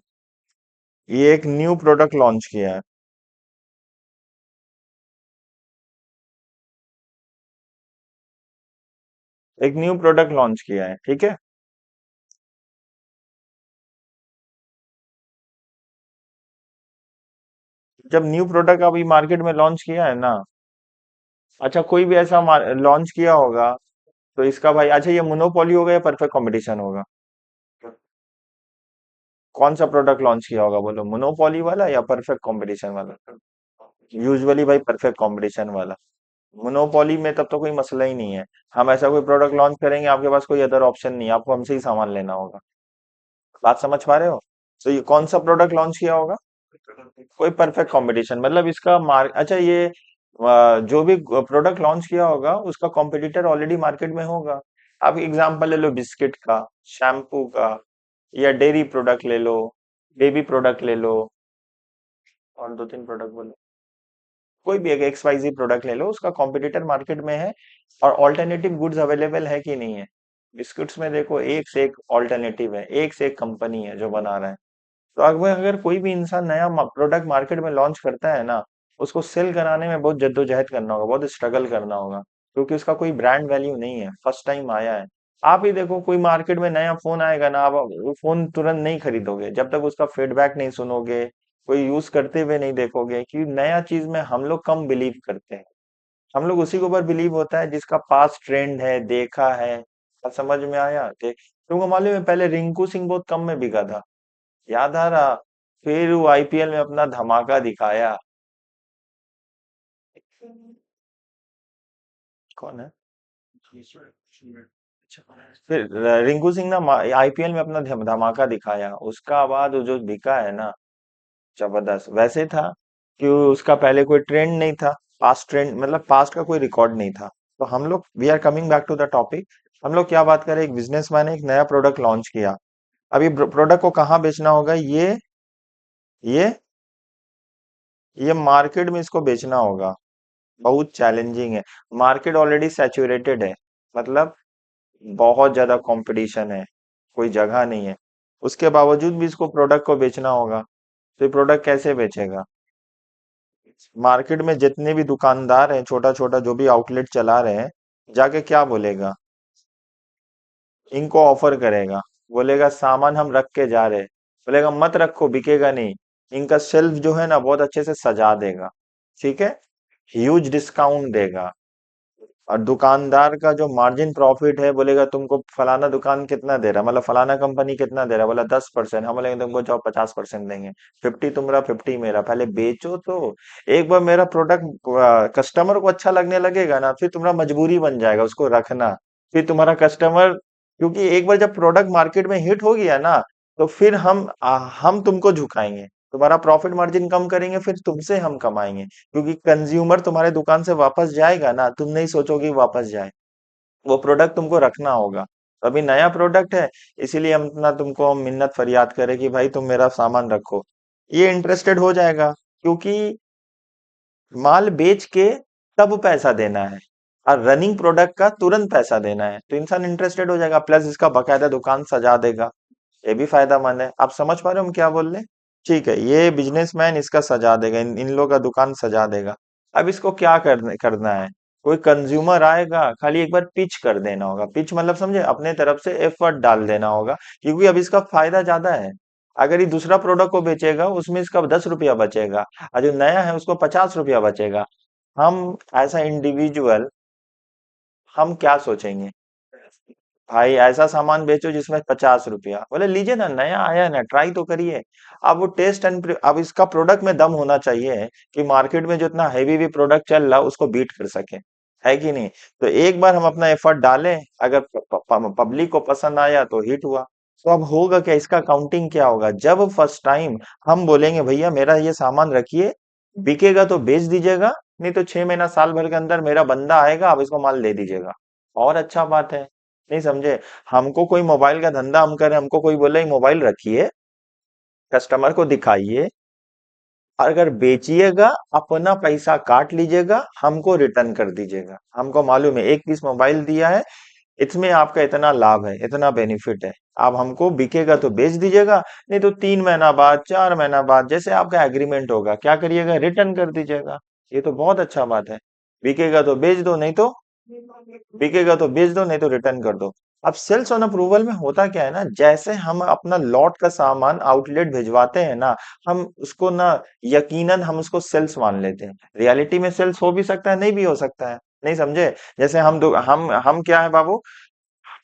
ये एक न्यू प्रोडक्ट लॉन्च किया है। एक न्यू प्रोडक्ट लॉन्च किया है, ठीक है। जब न्यू प्रोडक्ट अभी मार्केट में लॉन्च किया है ना। अच्छा, कोई भी ऐसा लॉन्च किया होगा तो इसका भाई, अच्छा ये मोनोपोली होगा या परफेक्ट कंपटीशन होगा? कौन सा प्रोडक्ट लॉन्च किया होगा बोलो, मोनोपोली वाला या परफेक्ट कंपटीशन वाला? यूजुअली भाई परफेक्ट कंपटीशन वाला। मोनोपोली में तब तो कोई मसला ही नहीं है। हम ऐसा कोई प्रोडक्ट लॉन्च करेंगे, आपके पास कोई अदर ऑप्शन नहीं है, आपको हमसे ही सामान लेना होगा। बात समझ पा रहे हो? तो ये कौन सा प्रोडक्ट लॉन्च किया होगा? कोई परफेक्ट कंपटीशन, मतलब इसका अच्छा ये जो भी प्रोडक्ट लॉन्च किया होगा उसका कॉम्पिटिटर ऑलरेडी मार्केट में होगा। आप एग्जांपल ले लो, बिस्किट का, शैम्पू का, या डेयरी प्रोडक्ट ले लो, बेबी प्रोडक्ट ले लो, और दो तीन प्रोडक्ट बोलो। कोई भी एक एक्स वाई जी प्रोडक्ट ले लो, उसका कॉम्पिटिटर मार्केट में है। और ऑल्टरनेटिव गुड्स अवेलेबल है कि नहीं है? बिस्किट्स में देखो एक से एक ऑल्टरनेटिव है, एक से एक कंपनी है जो बना रहा है। तो अगर अगर कोई भी इंसान नया प्रोडक्ट मार्केट में लॉन्च करता है ना, उसको सेल कराने में बहुत जद्दोजहद करना होगा, बहुत स्ट्रगल करना होगा, क्योंकि उसका कोई ब्रांड वैल्यू नहीं है, फर्स्ट टाइम आया है। आप ही देखो, कोई मार्केट में नया फोन आएगा ना, आप वो फोन तुरंत नहीं खरीदोगे जब तक उसका फीडबैक नहीं सुनोगे, कोई यूज करते हुए नहीं देखोगे। कि नया चीज में हम लोग कम बिलीव करते हैं। हम लोग उसी के ऊपर बिलीव होता है जिसका पास ट्रेंड है, देखा है। अब समझ में आया? देख, तुमको मालूम है पहले रिंकू सिंह बहुत कम में बिका था, याद आ रहा? फिर वो आईपीएल में अपना धमाका दिखाया। कौन है? फिर रिंकू सिंह ना आईपीएल में अपना धमाका दिखाया, उसका बाद वो जो बिका है ना, जबरदस्त। वैसे था कि उसका पहले कोई ट्रेंड नहीं था, पास्ट ट्रेंड मतलब पास्ट का कोई रिकॉर्ड नहीं था। तो हम लोग we are coming back to the topic. हम लोग क्या बात करें, एक बिजनेसमैन ने एक नया प्रोडक्ट लॉन्च किया। अभी प्रोडक्ट को कहाँ बेचना होगा? ये ये मार्केट में इसको बेचना होगा। बहुत चैलेंजिंग है। मार्केट ऑलरेडी सैचुरेटेड है, मतलब बहुत ज्यादा कंपटीशन है, कोई जगह नहीं है। उसके बावजूद भी इसको प्रोडक्ट को बेचना होगा। तो ये प्रोडक्ट कैसे बेचेगा? मार्केट में जितने भी दुकानदार हैं, छोटा छोटा जो भी आउटलेट चला रहे हैं, जाके क्या बोलेगा? इनको ऑफर करेगा, बोलेगा सामान हम रख के जा रहे हैं, बोलेगा मत रखो बिकेगा नहीं। इनका शेल्फ जो है ना बहुत अच्छे से सजा देगा, ठीक है, ह्यूज डिस्काउंट देगा। और दुकानदार का जो मार्जिन प्रॉफिट है, बोलेगा तुमको फलाना दुकान कितना दे रहा है, मतलब फलाना कंपनी कितना दे रहा है, बोला 10%, हम बोलेंगे तुमको जाओ 50% देंगे, 50 तुम्हारा 50 मेरा, पहले बेचो तो। एक बार मेरा प्रोडक्ट कस्टमर को अच्छा लगने लगेगा ना, फिर तुम्हारा मजबूरी बन जाएगा उसको रखना। फिर तुम्हारा कस्टमर, क्योंकि एक बार जब प्रोडक्ट मार्केट में हिट हो गया ना, तो फिर हम तुमको झुकाएंगे, तुम्हारा प्रॉफिट मार्जिन कम करेंगे, फिर तुमसे हम कमाएंगे। क्योंकि कंज्यूमर तुम्हारे दुकान से वापस जाएगा ना, तुम नहीं सोचोगे वापस जाए, वो प्रोडक्ट तुमको रखना होगा। तो अभी नया प्रोडक्ट है, इसीलिए हम इतना तुमको मिन्नत फरियाद करें कि भाई तुम मेरा सामान रखो। ये इंटरेस्टेड हो जाएगा, क्योंकि माल बेच के तब पैसा देना है, और रनिंग प्रोडक्ट का तुरंत पैसा देना है, तो इंसान इंटरेस्टेड हो जाएगा, प्लस इसका बकायदा दुकान सजा देगा। ये भी फायदामंद है। आप समझ पा रहे हो हम क्या बोल रहे हैं? ठीक है, ये बिजनेसमैन इसका सजा देगा, इन लोगों का दुकान सजा देगा। अब इसको क्या करना है? कोई कंज्यूमर आएगा, खाली एक बार पिच कर देना होगा, पिच मतलब समझे, अपने तरफ से एफर्ट डाल देना होगा, क्योंकि अब इसका फायदा ज्यादा है। अगर ये दूसरा प्रोडक्ट को बेचेगा, उसमें इसका 10 रुपया बचेगा, और जो नया है उसको 50 रुपया बचेगा। हम ऐसा इंडिविजुअल, हम क्या सोचेंगे? भाई ऐसा सामान बेचो जिसमें 50 रुपया, बोले लीजिए ना, नया आया है ना, ट्राई तो करिए। अब वो टेस्ट एंड, अब इसका प्रोडक्ट में दम होना चाहिए कि मार्केट में जो इतना हैवी भी प्रोडक्ट चल रहा उसको बीट कर सके, है कि नहीं? तो एक बार हम अपना एफर्ट डालें, अगर पब्लिक को पसंद आया तो हिट हुआ। तो अब होगा क्या, इसका काउंटिंग क्या होगा? जब फर्स्ट टाइम हम बोलेंगे भैया मेरा ये सामान रखिए, बिकेगा तो बेच दीजिएगा, नहीं तो 6 महीना साल भर के अंदर मेरा बंदा आएगा, आप इसको माल दे दीजिएगा, और अच्छा बात है। नहीं समझे? हमको कोई मोबाइल का धंधा हम करें, हमको कोई बोले मोबाइल रखिए, कस्टमर को दिखाइए, अगर बेचिएगा अपना पैसा काट लीजिएगा, हमको रिटर्न कर दीजिएगा, हमको मालूम है एक पीस मोबाइल दिया है, इसमें आपका इतना लाभ है, इतना बेनिफिट है, आप हमको बिकेगा तो बेच दीजिएगा, नहीं तो 3 महीना बाद, 4 महीना बाद, जैसे आपका एग्रीमेंट होगा, क्या करिएगा, रिटर्न कर दीजिएगा। ये तो बहुत अच्छा बात है। बिकेगा तो बेच दो, नहीं तो बिकेगा तो बेच दो, नहीं तो रिटर्न कर दो। अब सेल्स ऑन अप्रूवल में होता क्या है ना, जैसे हम अपना लॉट का सामान आउटलेट भिजवाते हैं ना, हम उसको ना, यकीनन हम उसको सेल्स मान लेते हैं। रियलिटी में सेल्स हो भी सकता है, नहीं भी हो सकता है। नहीं समझे? जैसे हम क्या है बाबू,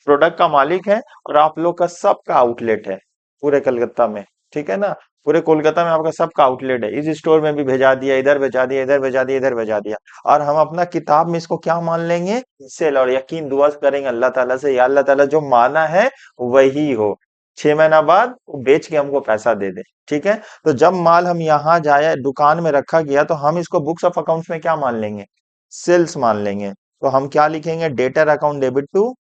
प्रोडक्ट का मालिक है, और आप लोग का सबका आउटलेट है पूरे कलकत्ता में, ठीक है ना? पूरे कोलकाता में आपका सबका आउटलेट है, इस स्टोर में भी भेजा दिया, इधर भेजा दिया, इधर भेजा दिया, इधर भेजा दिया, और हम अपना किताब में इसको क्या मान लेंगे? सेल। और यकीन दुआ करेंगे अल्लाह ताला से, या अल्लाह ताला जो माना है वही हो, 6 महीना बाद वो बेच के हमको पैसा दे दे। ठीक है, तो जब माल हम यहाँ जाए दुकान में रखा गया, तो हम इसको बुक्स ऑफ अकाउंट्स में क्या मान लेंगे? सेल्स मान लेंगे। तो हम क्या लिखेंगे? Debtor account debit to,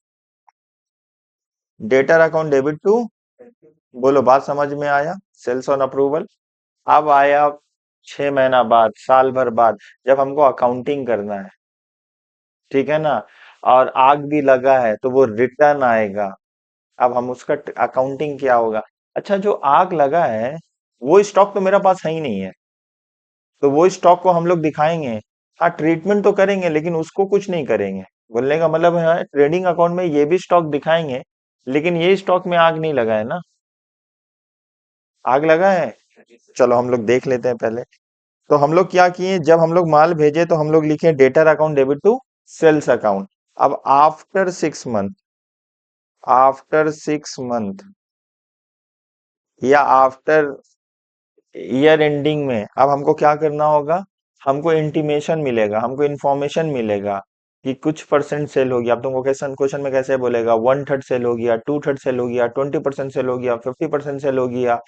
debtor account debit to, बोलो बात समझ में आया? Sales on approval. अब आया 6 महीना बाद, साल भर बाद, जब हमको अकाउंटिंग करना है, ठीक है ना, और आग भी लगा है तो वो रिटर्न आएगा। अब हम उसका अकाउंटिंग क्या होगा? अच्छा, जो आग लगा है वो स्टॉक तो मेरा पास है ही नहीं है, तो वो स्टॉक को हम लोग दिखाएंगे। हाँ, ट्रीटमेंट तो करेंगे, लेकिन उसको कुछ नहीं करेंगे। बोलने का मतलब है ट्रेडिंग अकाउंट में ये भी स्टॉक दिखाएंगे, लेकिन ये स्टॉक में आग नहीं लगा है ना। आग लगा है, चलो हम लोग देख लेते हैं पहले। तो हम लोग क्या किए, जब हम लोग माल भेजे तो हम लोग लिखे debtor account debit to sales account. अब आफ्टर 6 मंथ या आफ्टर ईयर एंडिंग में, अब हमको क्या करना होगा? हमको इंटीमेशन मिलेगा, हमको इंफॉर्मेशन मिलेगा कि कुछ परसेंट सेल हो गया। अब तुमको क्वेश्चन क्वेश्चन में कैसे बोलेगा? 1/3 सेल हो गया, 2/3 सेल हो गया, 20% सेल हो गया, 50% सेल हो गया।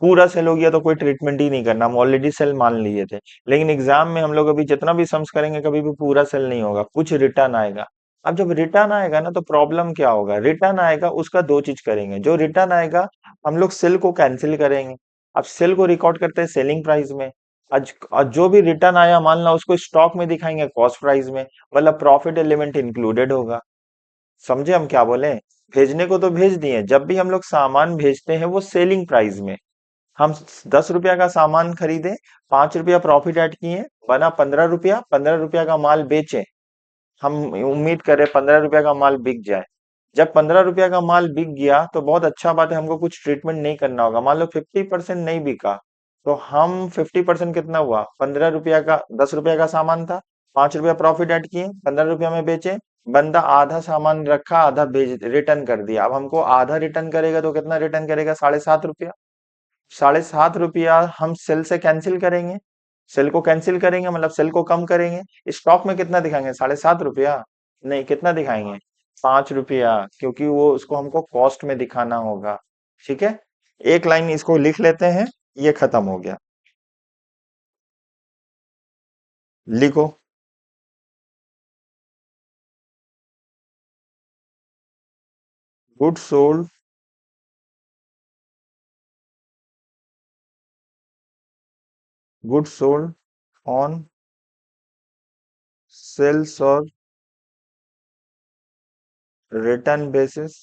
पूरा सेल हो गया तो कोई ट्रीटमेंट ही नहीं करना, हम ऑलरेडी सेल मान लिए थे। लेकिन एग्जाम में हम लोग अभी जितना भी सम्स करेंगे, कभी भी पूरा सेल नहीं होगा, कुछ रिटर्न आएगा। अब जब रिटर्न आएगा ना, तो प्रॉब्लम क्या होगा? रिटर्न आएगा, उसका दो चीज करेंगे। जो रिटर्न आएगा, हम लोग सेल को कैंसिल करेंगे। अब सेल को रिकॉर्ड करते हैं सेलिंग प्राइस में। आज और जो भी रिटर्न आया, मान लो उसको स्टॉक में दिखाएंगे कॉस्ट प्राइस में, मतलब प्रॉफिट एलिमेंट इंक्लूडेड होगा। समझे हम क्या बोले? भेजने को तो भेज दिए, जब भी हम लोग सामान भेजते हैं वो सेलिंग प्राइस में। हम 10 रुपया का सामान खरीदे, 5 रुपया प्रॉफिट ऐड किए, बना 15 रुपया, 15 रुपया का माल बेचे, हम उम्मीद करें 15 रुपया का माल बिक जाए। जब 15 रुपया का माल बिक गया तो बहुत अच्छा बात है, हमको कुछ ट्रीटमेंट नहीं करना होगा। मान लो 50% नहीं बिका, तो हम 50% कितना हुआ, 15 रुपया का, 10 रुपया का सामान था, 5 रुपया प्रॉफिट ऐड किए, 15 रुपया में बेचे। बंदा आधा सामान रखा, आधा बेच रिटर्न कर दिया। अब हमको आधा रिटर्न करेगा तो कितना रिटर्न करेगा, 7.5 रुपया। 7.5 रुपया हम सेल से कैंसिल करेंगे, सेल को कैंसिल करेंगे मतलब सेल को कम करेंगे। स्टॉक में कितना दिखाएंगे, 7.5 रुपया, नहीं कितना दिखाएंगे, 5 रुपया, क्योंकि वो उसको हमको कॉस्ट में दिखाना होगा। ठीक है, एक लाइन इसको लिख लेते हैं, ये खत्म हो गया। लिखो। Good sold, good sold on sales और return basis,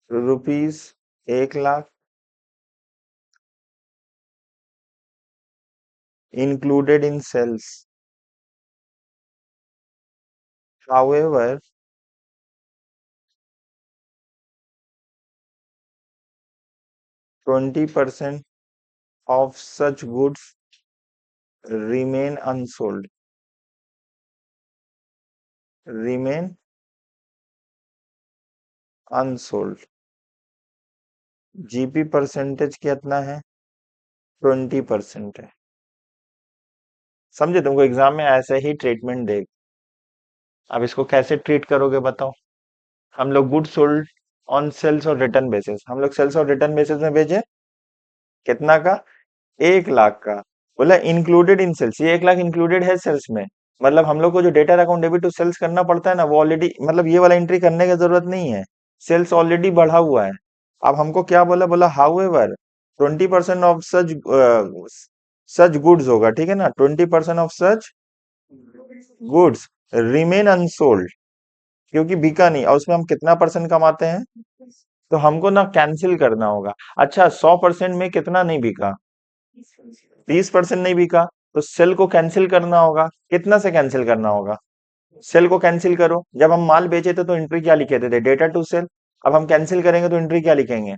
₹1,00,000 included in sales. However, 20% of such goods remain unsold. Remain unsold. GP percentage कितना है, 20% है। समझे, तुमको एग्जाम में ऐसे ही ट्रीटमेंट दे। अब इसको कैसे ट्रीट करोगे बताओ। हम लोग गुड सोल्ड ऑन सेल्स और रिटर्न बेसिस, हम लोग सेल्स और रिटर्न बेसिस में भेजे, कितना का, 1,00,000 का। बोला इंक्लूडेड इन सेल्स, ये 1,00,000 इंक्लूडेड है सेल्स में। मतलब हम लोग को जो debtor account debit to sales करना पड़ता है ना, वो ऑलरेडी, मतलब ये वाला एंट्री करने की जरूरत नहीं है, सेल्स ऑलरेडी बढ़ा हुआ है। अब हमको क्या बोला, बोला how ever 20% of such such goods होगा, ठीक है ना, 20% of such goods remain unsold, क्योंकि बिका नहीं, और उसमें हम कितना परसेंट कमाते हैं, तो हमको ना कैंसिल करना होगा। अच्छा, 100% में कितना नहीं बिका, 30% नहीं बिका, तो सेल को कैंसिल करना होगा। कितना से कैंसिल करना होगा, सेल को कैंसिल करो। जब हम माल बेचे थे तो एंट्री क्या लिखे थे, डेटा टू सेल। अब हम कैंसिल करेंगे तो एंट्री क्या लिखेंगे,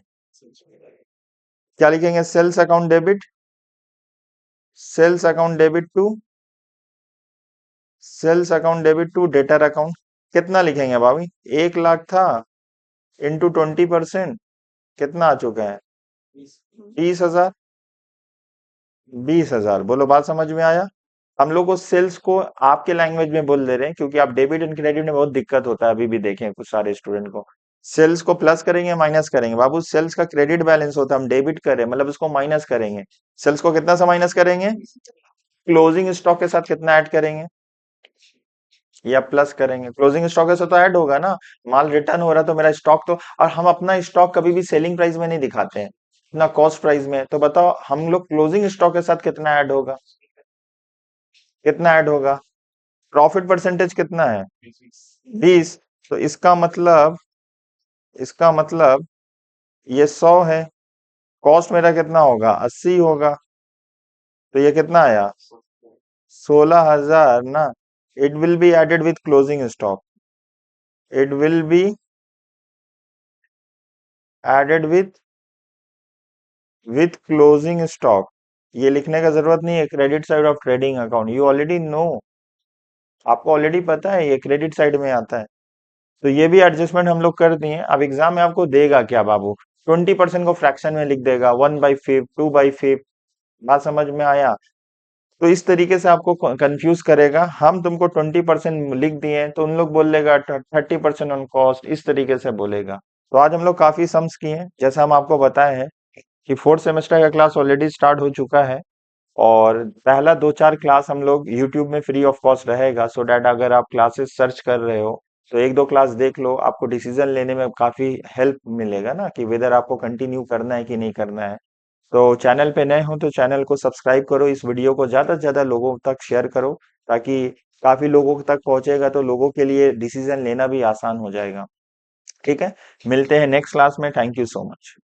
क्या लिखेंगे, sales account debit, sales account debit to, sales account debit to debtor account. कितना लिखेंगे भाभी, 1,00,000 था इंटू 20%, कितना आ चुका है, 20,000। 20,000, बोलो बात समझ में आया। हम लोग को सेल्स को आपके लैंग्वेज में बोल दे रहे हैं, क्योंकि आप डेबिट एंड क्रेडिट में बहुत दिक्कत होता है, अभी भी देखें कुछ सारे स्टूडेंट को। सेल्स को प्लस करेंगे, माइनस करेंगे, बाबू सेल्स का क्रेडिट बैलेंस होता है, हम डेबिट करें मतलब उसको माइनस करेंगे। सेल्स को कितना सा माइनस करेंगे, क्लोजिंग स्टॉक के साथ कितना ऐड करेंगे, या प्लस करेंगे। क्लोजिंग स्टॉक के साथ तो ऐड होगा ना, माल रिटर्न हो रहा है तो मेरा स्टॉक तो, और हम अपना स्टॉक कभी भी सेलिंग प्राइस में नहीं दिखाते हैं, अपना कॉस्ट प्राइस में। तो बताओ हम लोग क्लोजिंग स्टॉक के साथ कितना ऐड होगा, कितना ऐड होगा, प्रॉफिट परसेंटेज कितना है, 20। तो इसका मतलब ये 100 है, कॉस्ट मेरा कितना होगा, 80 होगा, तो ये कितना आया, 16,000 ना। It will be added with closing stock, it will be added with closing stock. ये लिखने का जरूरत नहीं है, credit side of trading account, you already know, आपको ऑलरेडी पता है ये क्रेडिट साइड में आता है। तो ये भी एडजस्टमेंट हम लोग कर दिए। अब एग्जाम में आपको देगा क्या बाबू, 20% को फ्रैक्शन में लिख देगा, 1/5, 2/5। बात समझ में आया। तो इस तरीके से आपको कंफ्यूज करेगा। हम तुमको 20% लिख दिए हैं, तो उन लोग बोलेगा 30% ऑन कॉस्ट, इस तरीके से बोलेगा। तो आज हम लोग काफी सम्स किए हैं, जैसा हम आपको बताए हैं कि फोर्थ सेमेस्टर का क्लास ऑलरेडी स्टार्ट हो चुका है, और पहला 2-4 क्लास हम लोग यूट्यूब में फ्री ऑफ कॉस्ट रहेगा, सो डैट अगर आप क्लासेस सर्च कर रहे हो तो 1-2 क्लास देख लो, आपको डिसीजन लेने में काफी हेल्प मिलेगा ना, कि वेदर आपको कंटिन्यू करना है कि नहीं करना है। तो चैनल पे नए हो तो चैनल को सब्सक्राइब करो, इस वीडियो को ज्यादा से ज्यादा लोगों तक शेयर करो, ताकि काफी लोगों तक पहुंचेगा तो लोगों के लिए डिसीजन लेना भी आसान हो जाएगा। ठीक है, मिलते हैं नेक्स्ट क्लास में, थैंक यू सो मच।